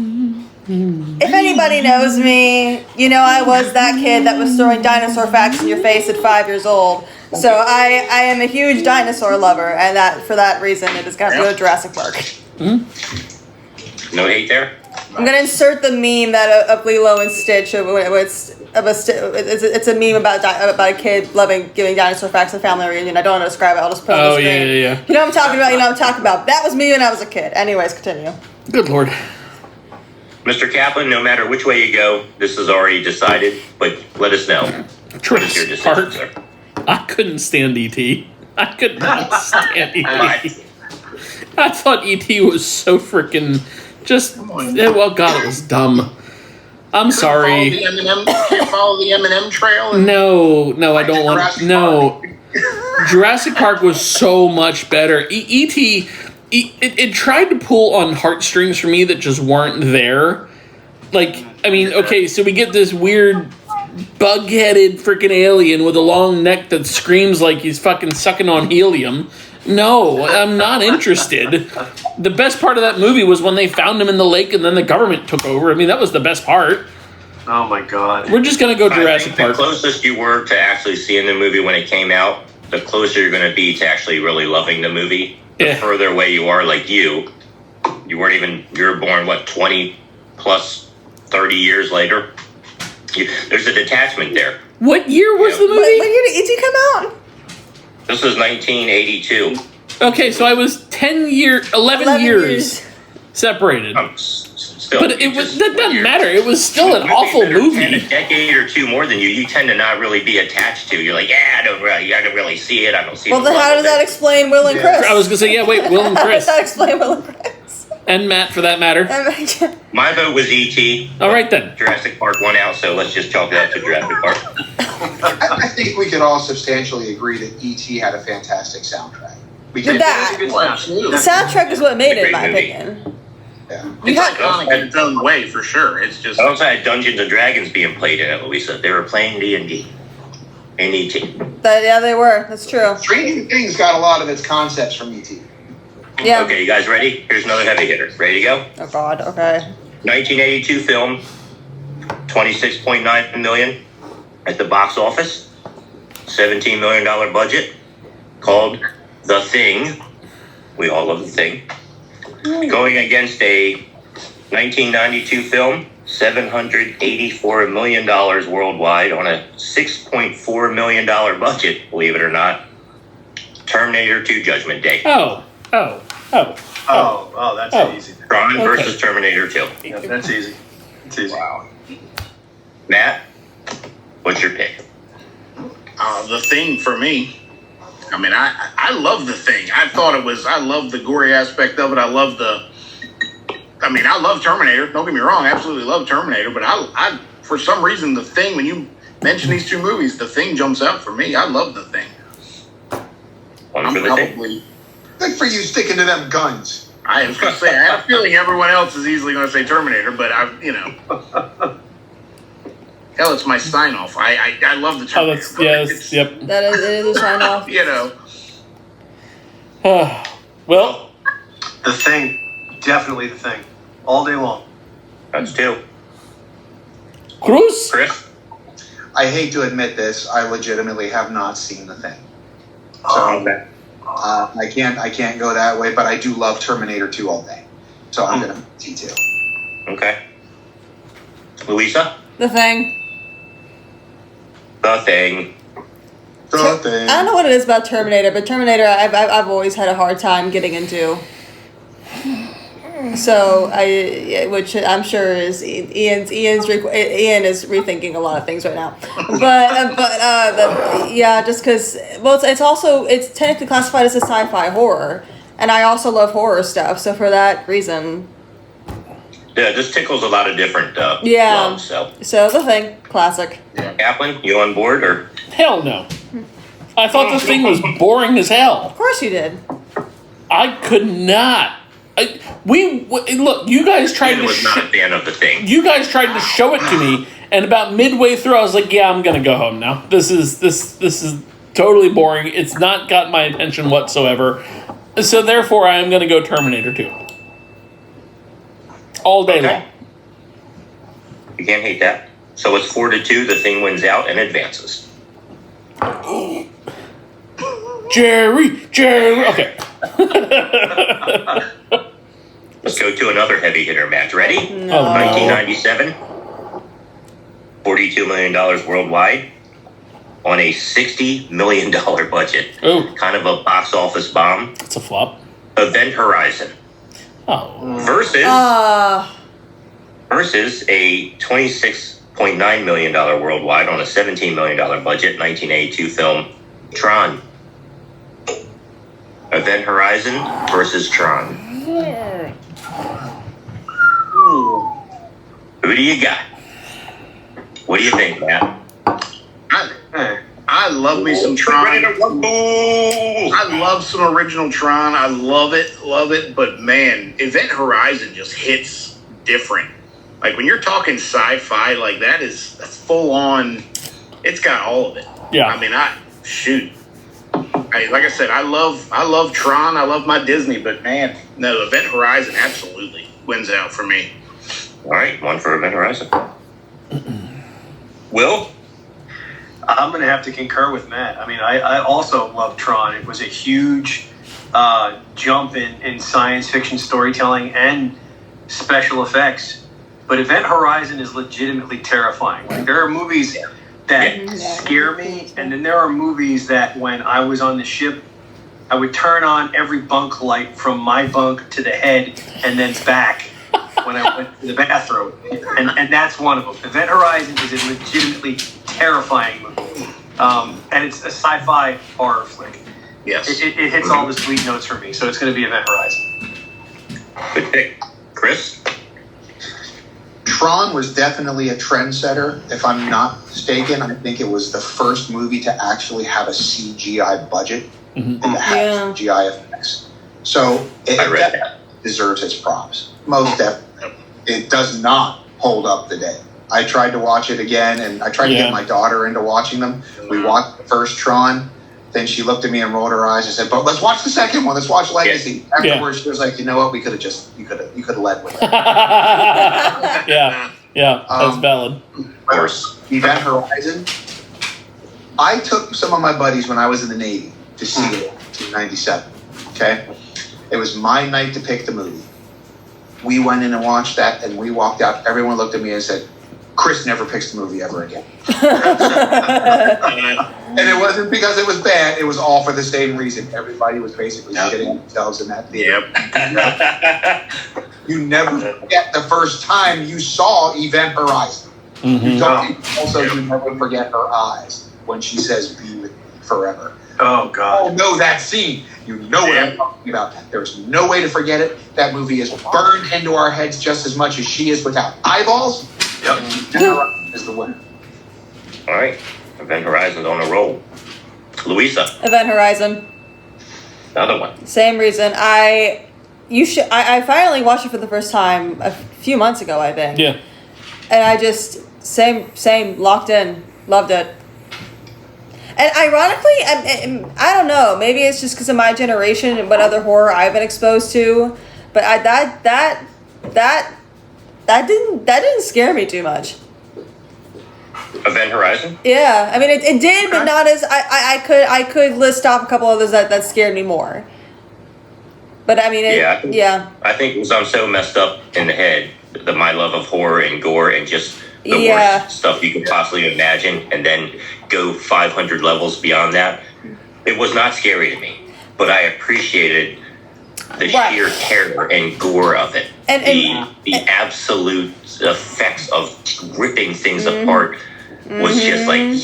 if anybody knows me, you know I was that kid that was throwing dinosaur facts in your face at 5 years old. So I am a huge dinosaur lover, and that for that reason, it is going to go to Jurassic Park. No hate there? I'm gonna insert the meme that of Lilo and Stitch. It's a meme about a kid giving dinosaur facts at a family reunion. I don't know how to describe it. I'll just put it on the screen. Yeah. You know what I'm talking about. You know what I'm talking about. That was me when I was a kid. Anyways, continue. Good Lord. Mr. Kaplan, no matter which way you go, this is already decided, but let us know. What is your decision, sir? I couldn't stand E.T. I could not stand E.T. I thought E.T. was so freaking just... Well, God, it was dumb. I'm sorry. Can't follow the M&M trail? Oh, No, I don't want... No. Jurassic Park was so much better. E.T. It tried to pull on heartstrings for me that just weren't there. Like, I mean, okay, so we get this weird bug-headed freaking alien with a long neck that screams like he's fucking sucking on helium. No, I'm not interested. The best part of that movie was when they found him in the lake and then the government took over. I mean, that was the best part. Oh my God. We're just going to go Jurassic Park. The closest you were to actually seeing the movie when it came out, the closer you're going to be to actually really loving the movie. The further away you are, like you weren't even, you were born, 20 plus 30 years later? There's a detachment there. What year was the movie? When did E.T. come out? This was 1982. Okay, so I was 11 years separated. Still, but that doesn't matter. It was still an awful movie. A decade or two more than you tend to not really be attached to. You're like, I don't really see it. I don't see it. Well, then how does that explain Will and Chris? I was going to say, Will and Chris. How does that explain Will and Chris? And Matt, for that matter. My vote was E.T. All right, then. Jurassic Park won out, so let's just chalk it up to Jurassic Park. I think we could all substantially agree that E.T. had a fantastic soundtrack. The soundtrack is what made it, in my opinion. Yeah. It's iconic in its own way, for sure. It's just... I also had Dungeons and Dragons being played in it, Louisa. They were playing D&D. And E.T. Yeah, they were. That's true. Stranger Things got a lot of its concepts from E.T. Yeah. Okay, you guys ready? Here's another heavy hitter. Ready to go? Oh, God. Okay. 1982 film, $26.9 million at the box office, $17 million budget, called The Thing. We all love The Thing. Going against a 1992 film, $784 million worldwide on a $6.4 million budget, believe it or not. Terminator 2 Judgment Day. Oh, that's easy. Tron versus Terminator 2. Yeah, that's easy. It's easy. Wow. Matt, what's your pick? The Thing for me. I mean, I love The Thing. I love the gory aspect of it. I love Terminator. Don't get me wrong. I absolutely love Terminator. But I for some reason, The Thing, when you mention these two movies, The Thing jumps out for me. I love The Thing. Good for you sticking to them guns. I was going to say, I have a feeling everyone else is easily going to say Terminator, but hell, it's my sign off. I love the Terminator. Yep. It is a sign off. Well, The Thing, definitely The Thing, all day long. That's two. Cruz? Chris? I hate to admit this, I legitimately have not seen The Thing. So I can't go that way, but I do love Terminator 2 all day. So I'm gonna T2. Okay. Louisa? The Thing. The Thing. The Thing. I don't know what it is about Terminator, but Terminator I've always had a hard time getting into. So which I'm sure is Ian is rethinking a lot of things right now, just because it's technically classified as a sci-fi horror, and I also love horror stuff. So for that reason, yeah, this tickles a lot of different loves, so The Thing, classic. Kaplan, you on board or? Hell no. I thought this thing was boring as hell. Of course you did. I could not. Look. You guys tried I was not a fan of the thing. You guys tried to show it to me, and about midway through, I was like, "Yeah, I'm gonna go home now. This is totally boring. It's not got my attention whatsoever. So therefore, I am gonna go Terminator 2 all day long." You can't hate that. So it's 4-2. The thing wins out and advances. Jerry. Okay. Let's go to another heavy hitter match. Ready? No. 1997. $42 million worldwide on a $60 million budget. Oh. Kind of a box office bomb. It's a flop. Event Horizon. Oh. Versus a $26.9 million worldwide on a $17 million budget 1982 film, Tron. Event Horizon versus Tron. Who do you got? What do you think, Matt? I love me some Tron. I love some original Tron. I love it. But man, Event Horizon just hits different. Like when you're talking sci-fi, like that is full on. It's got all of it. Yeah. I mean, like I said, I love Tron. I love my Disney, but man, no, Event Horizon absolutely wins out for me. All right, one for Event Horizon. Will? I'm going to have to concur with Matt. I mean, I also love Tron. It was a huge jump in science fiction storytelling and special effects. But Event Horizon is legitimately terrifying. Like, there are movies that scare me, and then there are movies that when I was on the ship, I would turn on every bunk light from my bunk to the head and then back when I went to the bathroom. And that's one of them. Event Horizon is a legitimately terrifying movie. And it's a sci-fi horror flick. Yes. It hits all the sweet notes for me, so it's going to be Event Horizon. Good pick. Chris? Tron was definitely a trendsetter. If I'm not mistaken, I think it was the first movie to actually have a CGI budget and to have CGI effects. So it deserves its props. Most definitely. It does not hold up today. I tried to watch it again, and I tried to get my daughter into watching them. We watched the first Tron. Then she looked at me and rolled her eyes and said, "But let's watch the second one. Let's watch Legacy." Afterwards, she was like, "You know what? We could have you could have led with it." Yeah, that's valid. Of course. Event Horizon. I took some of my buddies when I was in the Navy to see it in '97. Okay, it was my night to pick the movie. We went in and watched that, and we walked out. Everyone looked at me and said, "Chris never picks the movie ever again." And it wasn't because it was bad. It was all for the same reason. Everybody was basically shitting themselves in that theater. Yep. You never forget the first time you saw Event Horizon. You never forget her eyes when she says, "Be with me forever." Oh, God. Oh, no, that scene. You know what I'm talking about. There's no way to forget it. That movie is burned into our heads just as much as she is without eyeballs. Yep. Is the winner. All right. Event Horizon's on a roll. Louisa. Event Horizon. Another one. Same reason. I finally watched it for the first time a few months ago, I think. Yeah. And I just same locked in, loved it. And ironically, I don't know. Maybe it's just because of my generation and what other horror I've been exposed to, but that didn't scare me too much. Event Horizon? Yeah, I mean it did, but not as I could list off a couple others that scared me more. But I mean, I think because I'm so messed up in the head, my love of horror and gore and just the worst stuff you could possibly imagine, and then go 500 levels beyond that. It was not scary to me, but I appreciated the sheer terror and gore of it, and the absolute effects of ripping things apart. Was just like,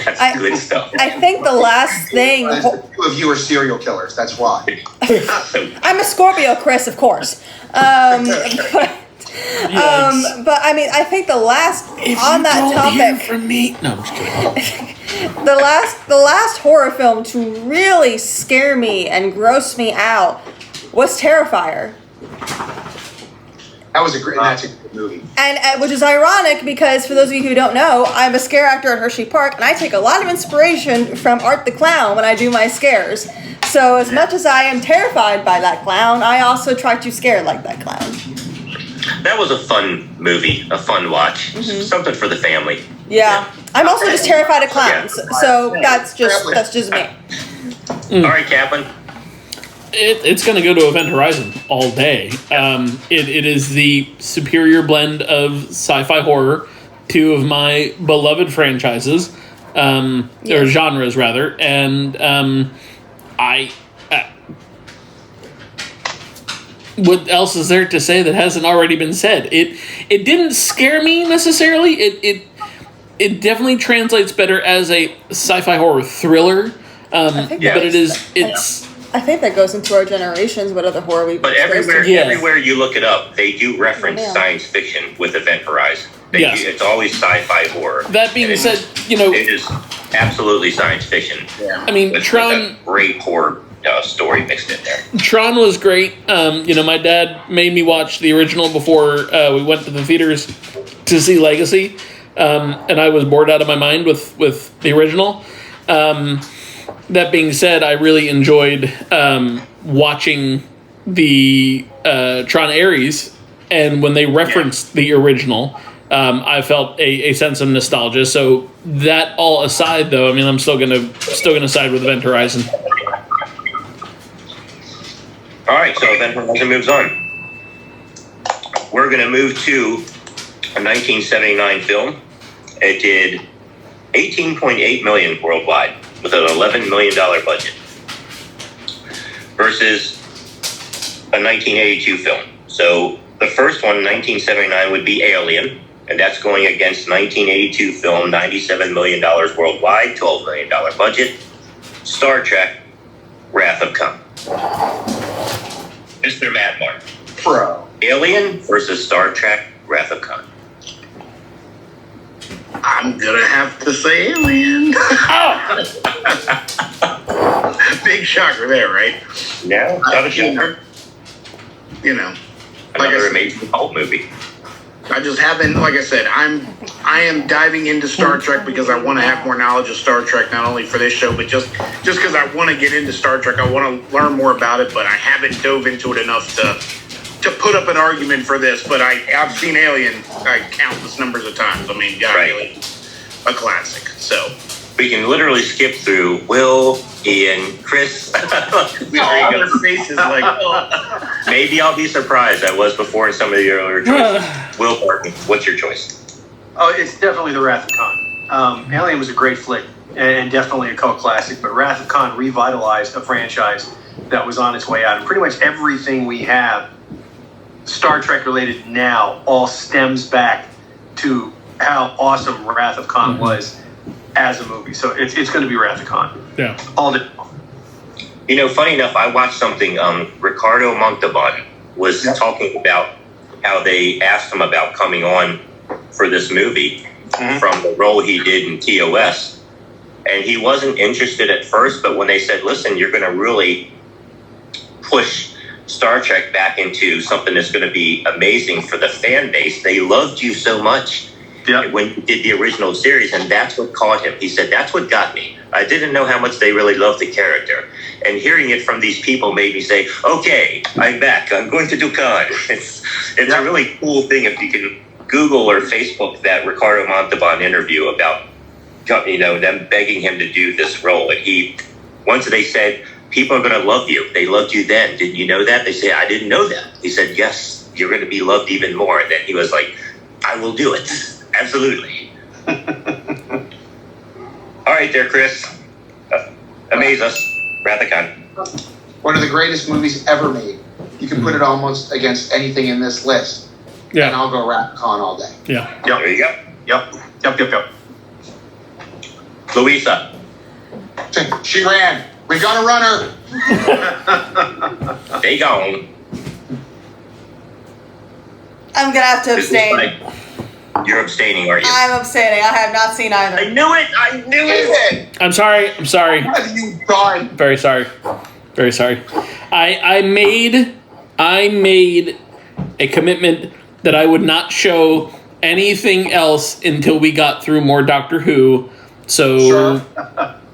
that's good stuff. I think the last thing... The two of you are serial killers, that's why. I'm a Scorpio, Chris, of course. But I mean, I think the last If on you that don't topic. hear from me, no, I'm just kidding. The last horror film to really scare me and gross me out was Terrifier. That's a great movie. And which is ironic because for those of you who don't know, I'm a scare actor at Hershey Park, and I take a lot of inspiration from Art the Clown when I do my scares. So as much as I am terrified by that clown, I also try to scare like that clown. That was a fun movie, a fun watch, something for the family. Yeah. I'm also just terrified of clowns, so that's just me. All right, Kaplan. It's going to go to Event Horizon all day. It is the superior blend of sci-fi horror, two of my beloved franchises, or genres rather, and what else is there to say that hasn't already been said? It didn't scare me necessarily. It definitely translates better as a sci-fi horror thriller. But it's. I think that goes into our generations. What other horror we've But everywhere you look it up, they do reference science fiction with Event Horizon. It's always sci-fi horror. That being said, it is absolutely science fiction. Yeah. I mean, Tron, with a great horror story mixed in there. Tron was great. My dad made me watch the original before we went to the theaters to see Legacy, and I was bored out of my mind with the original. That being said, I really enjoyed watching the Tron Ares, and when they referenced the original, I felt a sense of nostalgia. So that all aside, though, I mean, I'm still gonna side with Event Horizon. All right, so Event Horizon moves on. We're gonna move to a 1979 film. It did $18.8 million worldwide, with an $11 million budget, versus a 1982 film. So the first one, 1979, would be Alien, and that's going against 1982 film, $97 million worldwide, $12 million budget, Star Trek, Wrath of Khan. Mr. Mad Mark. Bro. Alien versus Star Trek, Wrath of Khan. I'm gonna have to say Alien. Big shocker there, right? No, not a shocker. Another amazing cult movie. I just haven't, like I said, I am diving into Star Trek because I want to have more knowledge of Star Trek, not only for this show, but just because I want to get into Star Trek. I want to learn more about it, but I haven't dove into it enough to put up an argument for this. But I've seen Alien countless numbers of times. I mean, really a classic. So we can literally skip through Will, Ian, Chris. Their faces like, oh. Maybe I'll be surprised. I was before in some of the earlier choices. Will Barton, what's your choice? Oh, it's definitely the Wrath of Khan. Alien was a great flick and definitely a cult classic, but Wrath of Khan revitalized a franchise that was on its way out. And pretty much everything we have Star Trek related now all stems back to how awesome Wrath of Khan was as a movie. So it's going to be Wrath of Khan. Yeah. All the. Funny enough, I watched something. Ricardo Montalban was talking about how they asked him about coming on for this movie from the role he did in TOS. And he wasn't interested at first, but when they said, listen, you're going to really push Star Trek back into something that's going to be amazing for the fan base. They loved you so much when you did the original series, and that's what caught him. He said, that's what got me. I didn't know how much they really loved the character. And hearing it from these people made me say, okay, I'm back. I'm going to do Khan. It's a really cool thing if you can Google or Facebook that Ricardo Montalban interview about them begging him to do this role. And once they said, people are going to love you. They loved you then. Didn't you know that? They say, I didn't know that. He said, yes, you're going to be loved even more. And then he was like, I will do it. Absolutely. All right there, Chris. Amaze us. Wrath of Khan. One of the greatest movies ever made. You can put it almost against anything in this list. Yeah. And I'll go Wrath of Khan all day. Yeah. There you go. Yep. Louisa. She ran. We got a runner. They gone. I'm gonna have to This is abstain. like- you're abstaining, are you? I'm abstaining. I have not seen either. I knew it. I knew it. I'm sorry. Have you done? Very sorry. I made a commitment that I would not show anything else until we got through more Doctor Who. So Sure.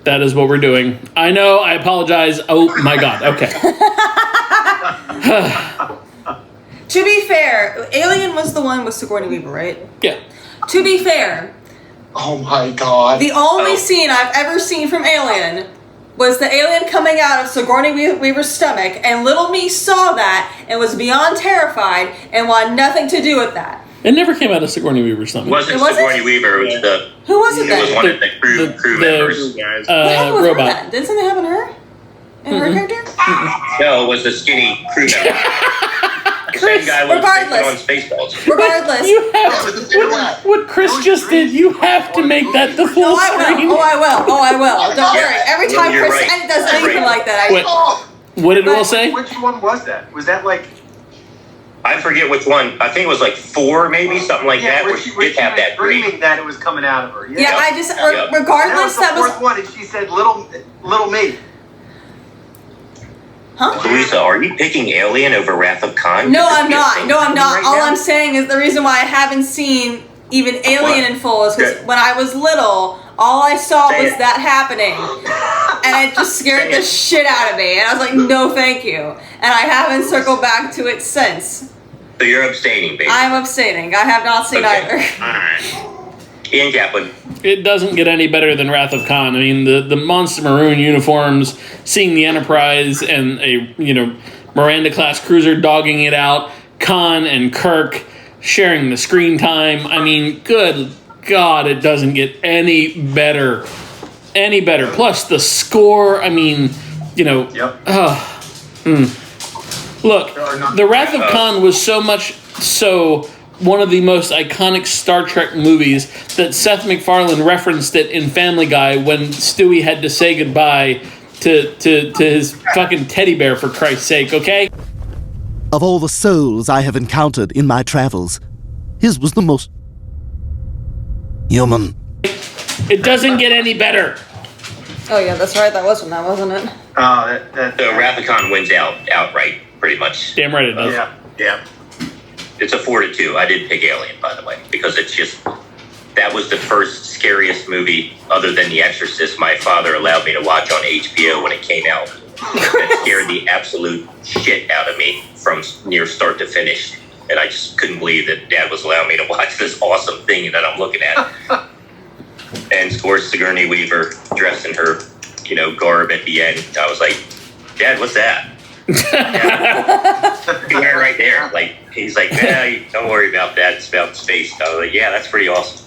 that is what we're doing. I know. I apologize. Oh my God. Okay. To be fair, Alien was the one with Sigourney Weaver, right? Yeah. To be fair, Oh my god. the only scene I've ever seen from Alien was the alien coming out of Sigourney Weaver's stomach, and little me saw that and was beyond terrified and wanted nothing to do with that. It never came out of Sigourney Weaver's It stomach. wasn't It wasn't? Sigourney Weaver. It was the. Who was it It was then? one of the crew members. Guys. What happened with her Robot. then? Did something happen to her? And her character? No, it was the skinny crew member. The same guy was regardless. on Spaceballs. Regardless. You have what Chris just did. You have to make that the full Oh, I screen. will. Oh, I will. Don't Yeah. worry. Every Well, time you're Chris right. does You're anything right. like that, What, what did Will say? Which one was that? Was that like? I forget which one. I think it was like 4 maybe, something like that, where she did have that green. dreaming that it was coming out of her. Yeah, I just Yeah. regardless that that was was the fourth one, and she said, "Little me." huh? Louisa, are you picking Alien over Wrath of Khan? No, Could this I'm be a not. thing No, I'm not. right All now? I'm saying is the reason why I haven't seen even Alien What? in full is because Good. when I was little, all I saw Say was it. that happening, and it just scared Say the it. shit out of me. And I was like, no, thank you. And I haven't circled back to it since. So you're abstaining, baby. I'm abstaining. I have not seen either. Alright. Ian Kaplan. It doesn't get any better than Wrath of Khan. I mean, the monster maroon uniforms, seeing the Enterprise and a Miranda class cruiser dogging it out, Khan and Kirk sharing the screen time. I mean, good God, it doesn't get any better. Plus the score. I mean, Yep. Look, The Wrath of Khan was so much so one of the most iconic Star Trek movies that Seth MacFarlane referenced it in Family Guy when Stewie had to say goodbye to his fucking teddy bear, for Christ's sake, okay? Of all the souls I have encountered in my travels, his was the most human. It doesn't get any better. Oh yeah, that's right. That was from that, wasn't it? So Wrath of Khan wins outright, pretty much. Damn right it does. Yeah. It's a 4-2. I did pick Alien, by the way, because it's just that was the first scariest movie other than The Exorcist my father allowed me to watch on HBO when it came out. That scared the absolute shit out of me from near start to finish. And I just couldn't believe that Dad was allowing me to watch this awesome thing that I'm looking at. And of course, Sigourney Weaver dressed in her, garb at the end. I was like, Dad, what's that? Yeah. Right there. Like, he's like, don't worry about that. It's about space. I was like, yeah, that's pretty awesome.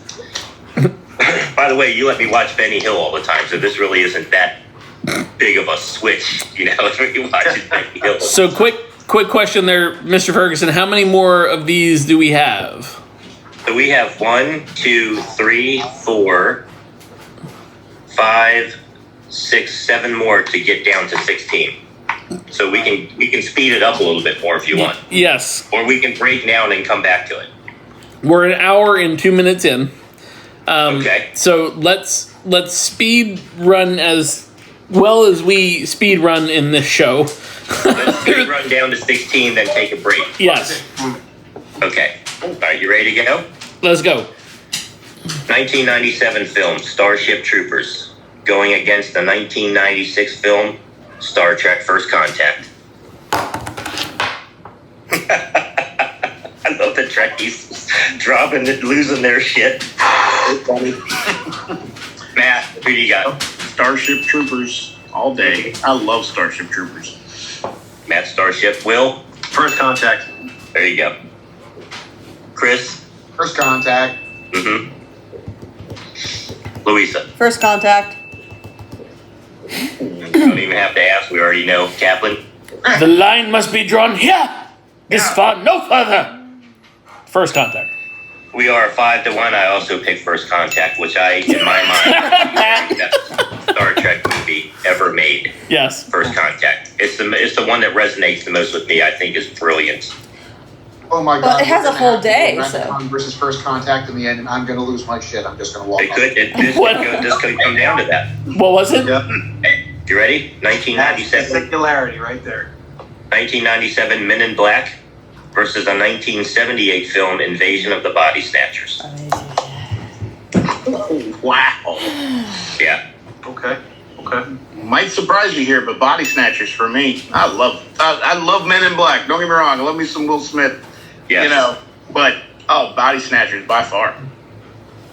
By the way, you let me watch Benny Hill all the time, so this really isn't that big of a switch, when you watch Benny Hill. So quick question there, Mr. Ferguson. How many more of these do we have? So we have 1, 2, 3, 4, 5, 6, 7 more to get down to 16. So we can speed it up a little bit more if you want. Yes. Or we can break down and come back to it. We're an hour and 2 minutes in. Okay. So let's speed run as well as we speed run in this show. Let's speed run down to 16, then take a break. Yes. Okay. All right, you ready to go? Let's go. 1997 film, Starship Troopers, going against the 1996 film, Star Trek First Contact. I love the Trekkies dropping and losing their shit. Matt, who do you got? Starship Troopers all day. I love Starship Troopers. Matt, Starship. Will? First Contact. There you go. Chris? First Contact. Mm-hmm. Louisa? First Contact. Don't even have to ask. We already know. Kaplan? The line must be drawn here. This far, no further. First Contact. We are 5-1. I also picked First Contact, which in my mind, is the best Star Trek movie ever made. Yes. First Contact. It's the one that resonates the most with me. I think is brilliant. oh my Well, God. it has a whole day, so. Versus First Contact in the end, and I'm going to lose my shit. I'm just going to walk off. This could come down to that. What was it? Yep. You ready? That's 1997. singularity right there. 1997 Men in Black versus a 1978 film Invasion of the Body Snatchers. Wow. Yeah. Okay. Might surprise you here, but Body Snatchers for me. I love Men in Black. Don't get me wrong. I love me some Will Smith. Yes. You know, but Body Snatchers by far.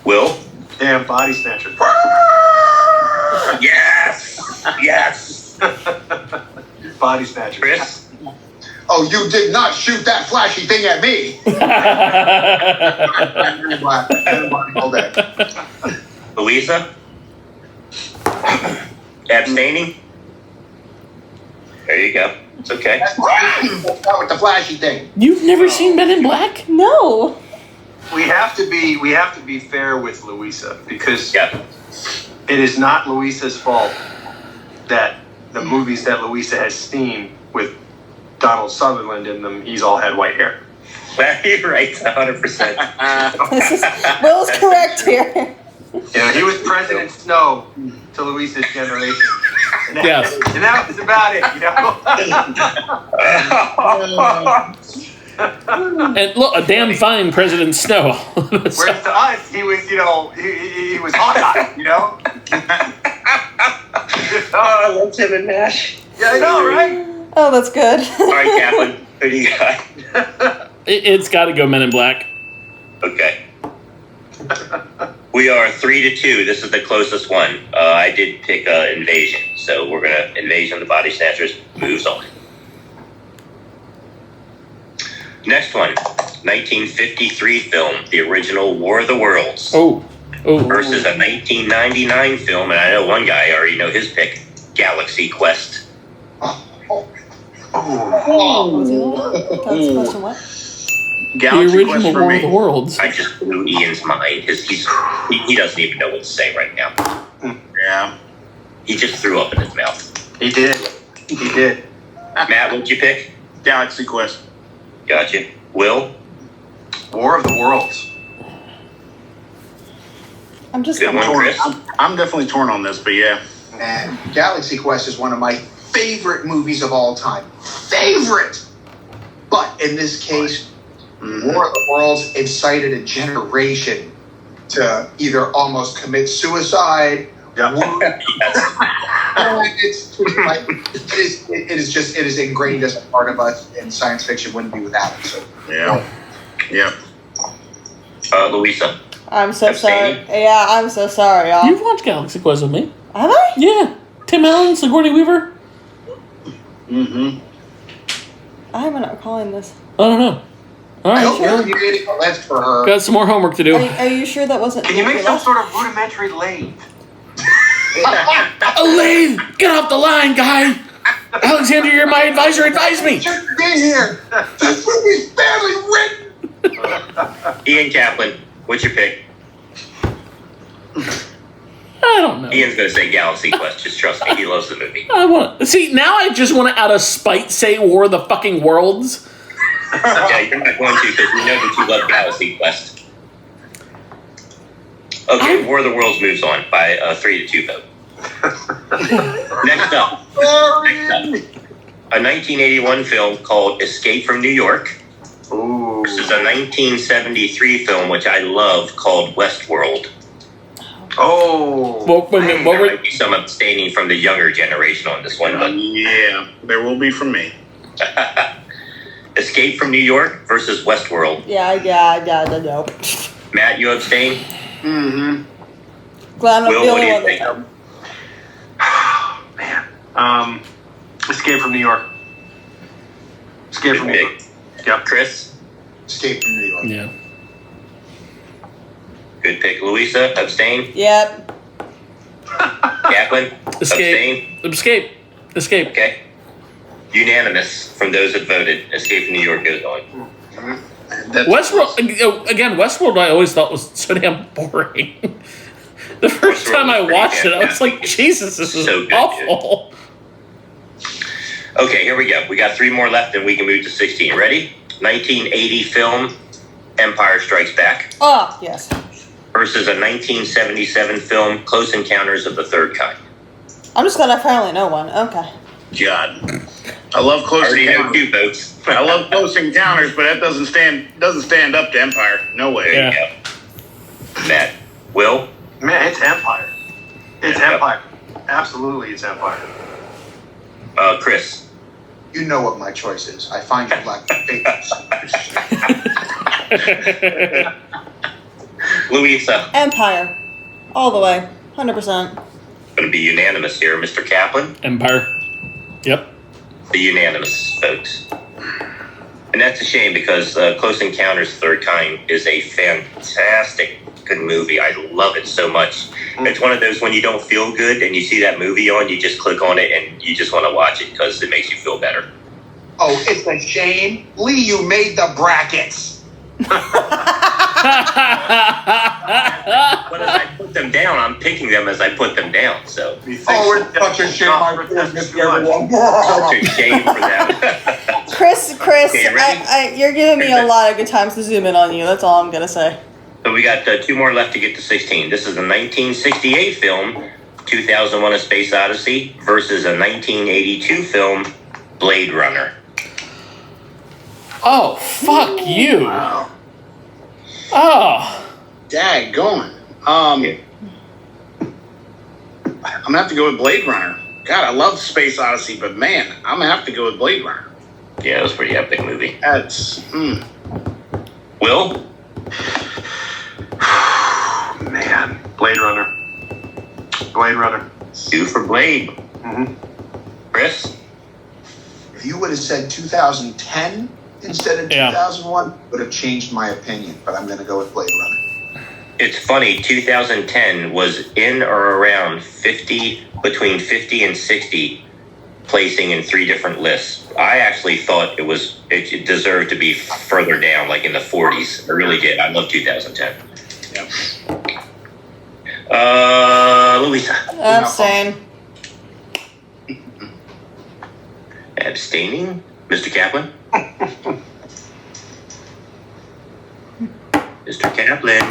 Will? Damn, Body Snatcher. Yes. Yes. Body Snatcher. Chris? Oh, you did not shoot that flashy thing at me. All day. Louisa? Abstaining? There you go. It's okay. That's not with the flashy thing. You've never seen Men in Black? No. We have to be fair with Louisa because Yeah. it is not Louisa's fault that the movies that Louisa has seen with Donald Sutherland in them, he's all had white hair. You're right, 100%. Will's correct here. You know, he was President Snow to Louisa's generation. And that, Yes. and that was about it, you know? And look, a damn fine President Snow. Whereas to us, he was, he was Hawkeye, you know? I love Tim and Nash. Yeah, I know, right? Oh, that's good. All right, Kaplan, who do you got? It's got to go Men in Black. Okay. We are 3-2. This is the closest one. I did pick Invasion, so we're gonna Invasion of the Body Snatchers moves on. Next one, 1953 film, the original War of the Worlds. Oh. Versus a 1999 film, and I know one guy, I already know his pick, Galaxy Quest. That's question what? Galaxy The original Quest for War me. of the Worlds. I just blew Ian's mind. He doesn't even know what to say right now. Yeah. He just threw up in his mouth. He did. Matt, what'd you pick? Galaxy Quest. Gotcha. Will? War of the Worlds. I'm just Good one, gonna. Chris. I'm definitely torn on this, but yeah. Man, Galaxy Quest is one of my favorite movies of all time. Favorite! But in this case, War of the Worlds incited a generation to either almost commit suicide. Yeah. It is ingrained as a part of us, and science fiction wouldn't be without it. So, Yeah. Yeah. Louisa. I'm so sorry. Abstaining? Yeah, I'm so sorry, y'all. You've watched Galaxy Quest with me. Have I? Yeah. Tim Allen, Sigourney Weaver. Mm-hmm. I'm not calling this. I don't know. All I right. hope you're creating a list for her. Got some more homework to do. Are you sure that wasn't? Can you make your some last- sort of rudimentary lathe? Elaine, get off the line, guy. Alexander, you're my advisor. Advise me. Shouldn't be here. This movie's badly written. Ian Kaplan, what's your pick? I don't know. Ian's gonna say Galaxy Quest. Just trust me, he loves the movie. I want. See, now I just want to, out of spite, say War of the fucking Worlds. Yeah, you're not going to because we know that you love Galaxy Quest. Okay, War of the Worlds moves on by a 3-2 vote. Next up, a 1981 film called Escape from New York Ooh. versus a 1973 film which I love called Westworld. Oh. Well, wait a minute, what There were, might be some abstaining from the younger generation on this one, but Yeah, there will be from me. Escape from New York versus Westworld. Yeah, no. Matt, you abstain? Mm-hmm. Glad I'm Will, the what do only you one think? that Man. Escape from New York. Escape from New Good York. pick. Yep. Chris? Escape from New York. yeah. Good pick. Louisa, abstain. Yep. Kaplan, abstain. Escape. Okay. Unanimous from those that voted. Escape from New York goes on. Westworld, again, Westworld I always thought was so damn boring. The first Westworld time I was watched pretty it, I was like, Jesus, this is So good, awful. Okay, here we go. We got 3 more left and we can move to 16. Ready? 1980 film, Empire Strikes Back, Oh, yes. versus a 1977 film, Close Encounters of the Third Kind. I'm just glad I finally know one. Okay. God, I love Close Already know Encounters. two votes. I love Close Encounters, but that doesn't stand up to Empire. No way. There you go. Matt, Will, Man, it's Empire. It's Empire. Absolutely, it's Empire. Chris. You know what my choice is. I find your lack of patience. Louisa. Empire. All the way. 100%. Going to be unanimous here. Mr. Kaplan, Empire. Yep. the unanimous folks. And that's a shame because Close Encounters of the Third Kind is a fantastic good movie. I love it so much. It's one of those when you don't feel good and you see that movie on, you just click on it and you just want to watch it because it makes you feel better. Oh, it's a shame. Lee, you made the brackets. But as I put them down, I'm picking them as I put them down. So Oh, it's such a shame. I missed everyone. such a shame for them. Chris, Okay, ready? you're giving me a lot of good times to zoom in on you. That's all I'm going to say. So we got two more left to get to 16. This is a 1968 film, 2001: A Space Odyssey, versus a 1982 film, Blade Runner. Oh, fuck you. Wow. Oh. Daggone. I'm gonna have to go with Blade Runner. God, I love Space Odyssey, but man, I'm gonna have to go with Blade Runner. Yeah, it was a pretty epic movie. That's Will? Man, Blade Runner. Blade Runner. 2 for Blade. Mm-hmm. Chris? If you would have said 2010 instead of 2001, would have changed my opinion. But I'm going to go with Blade Runner. It's funny, 2010 was in or around between 50 and 60 placing in 3 different lists. I actually thought it deserved to be further down, like in the 40s. I really did. I love 2010. Yep. Louisa. Abstain. Abstaining? Mr. Kaplan? Mr. Kaplan.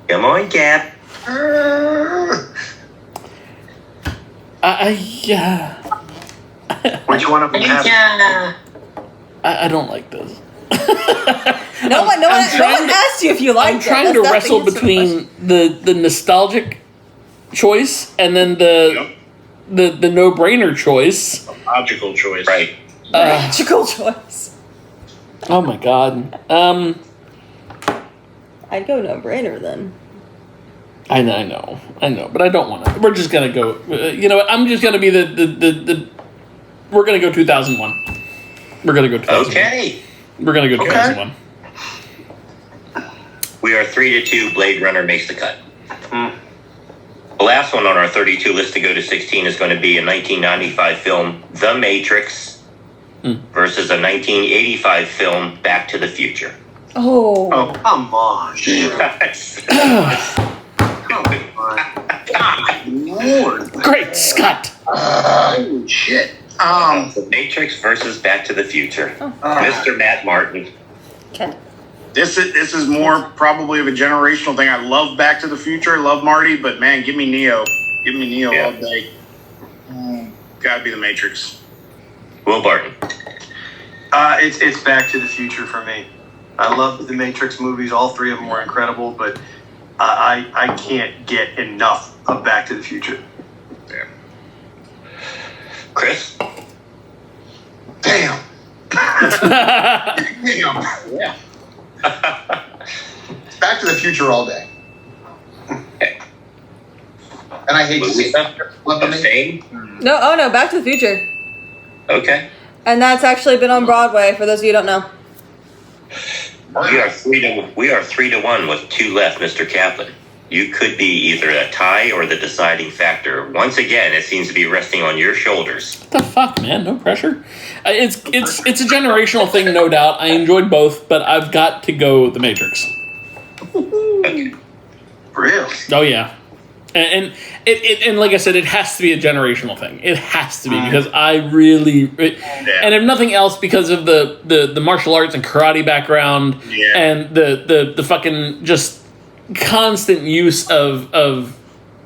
Come on, Cap. Yeah. Which one of them has? I don't like this. No one asked you if you liked I'm trying to wrestle between the nostalgic choice and then the no-brainer choice. Logical choice. Right. Logical choice. Oh my god. I'd go no-brainer then. I know, but I don't want to. We're just gonna go. You know what? I'm just gonna be the. We're gonna go 2001. We're gonna go 2001. Okay. We're gonna go 2001. We are 3-2. Blade Runner makes the cut. The last one on our 32 list to go to 16 is going to be a 1995 film, The Matrix, versus a 1985 film, Back to the Future. Oh. Oh, come on. Lord. Great Scott. Holy shit. The Matrix versus Back to the Future. Mr. Matt Martin. Okay. This is more probably of a generational thing. I love Back to the Future. I love Marty, but man, give me Neo. Give me Neo all day. Gotta be the Matrix. Will Barton. It's Back to the Future for me. I love the Matrix movies. All 3 of them were incredible, but I can't get enough of Back to the Future. Yeah. Chris. Damn. Damn. Yeah. Back to the Future all day. And I hate to see Abstain? No, Back to the Future. Okay. And that's actually been on Broadway, for those of you who don't know. We are 3-1 with 2 left, Mr. Kaplan. You could be either a tie or the deciding factor. Once again, it seems to be resting on your shoulders. What the fuck, man? No pressure. It's a generational thing, no doubt. I enjoyed both, but I've got to go The Matrix. Okay. Really? Oh yeah, And like I said, it has to be a generational thing. It has to be because I really, and if nothing else, because of the martial arts and karate background, and the fucking just constant use of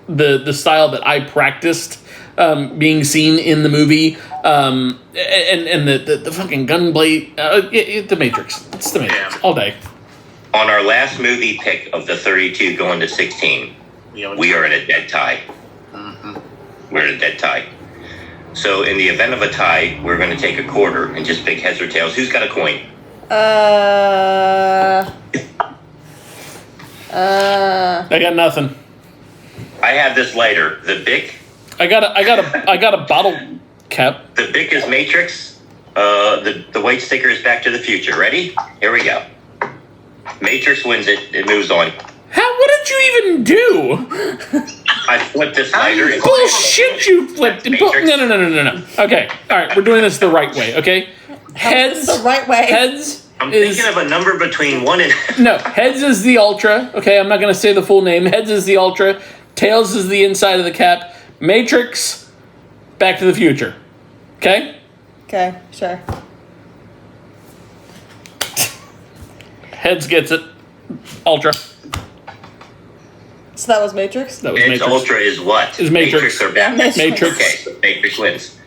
the style that I practiced being seen in the movie, and the fucking gunblade, the Matrix. It's the Matrix all day. On our last movie pick of the 32 going to 16, we are in a dead tie. We're in a dead tie. So in the event of a tie, we're going to take a quarter and just pick heads or tails. Who's got a coin? I got nothing. I have this lighter. The Bic. I got a bottle cap. The Bic is Matrix. The white sticker is Back to the Future. Ready? Here we go. Matrix wins it. It moves on. What did you even do? I flipped this lighter. Bullshit! You flipped it. No. Okay. All right. We're doing this the right way. Okay. Heads. The right way. Heads. I'm thinking of a number between 1 and... No. Heads is the Ultra. Okay. I'm not going to say the full name. Heads is the Ultra. Tails is the inside of the cap. Matrix. Back to the Future. Okay. Okay. Sure. Heads gets it. Ultra. So that was Matrix? That was It's Matrix. Ultra is what? Is Matrix. Or Back? Matrix. Okay, so Matrix wins.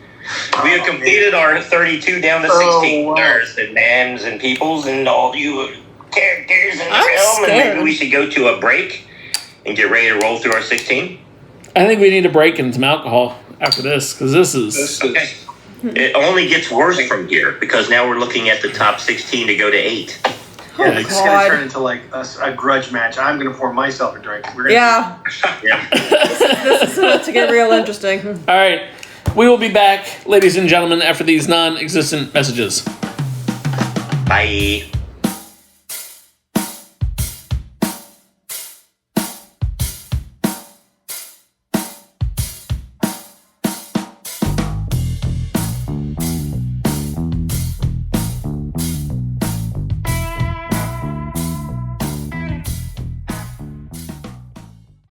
We have completed our 32 down to 16 stars and names and peoples and all you characters in the film. Scared. And maybe we should go to a break and get ready to roll through our 16. I think we need a break and some alcohol after this, because this is... Okay. It only gets worse from here, because now we're looking at the top 16 to go to 8. Yeah, it's going to turn into like a grudge match. I'm going to pour myself a drink. We're gonna This is about to get real interesting. All right. We will be back, ladies and gentlemen, after these non-existent messages. Bye.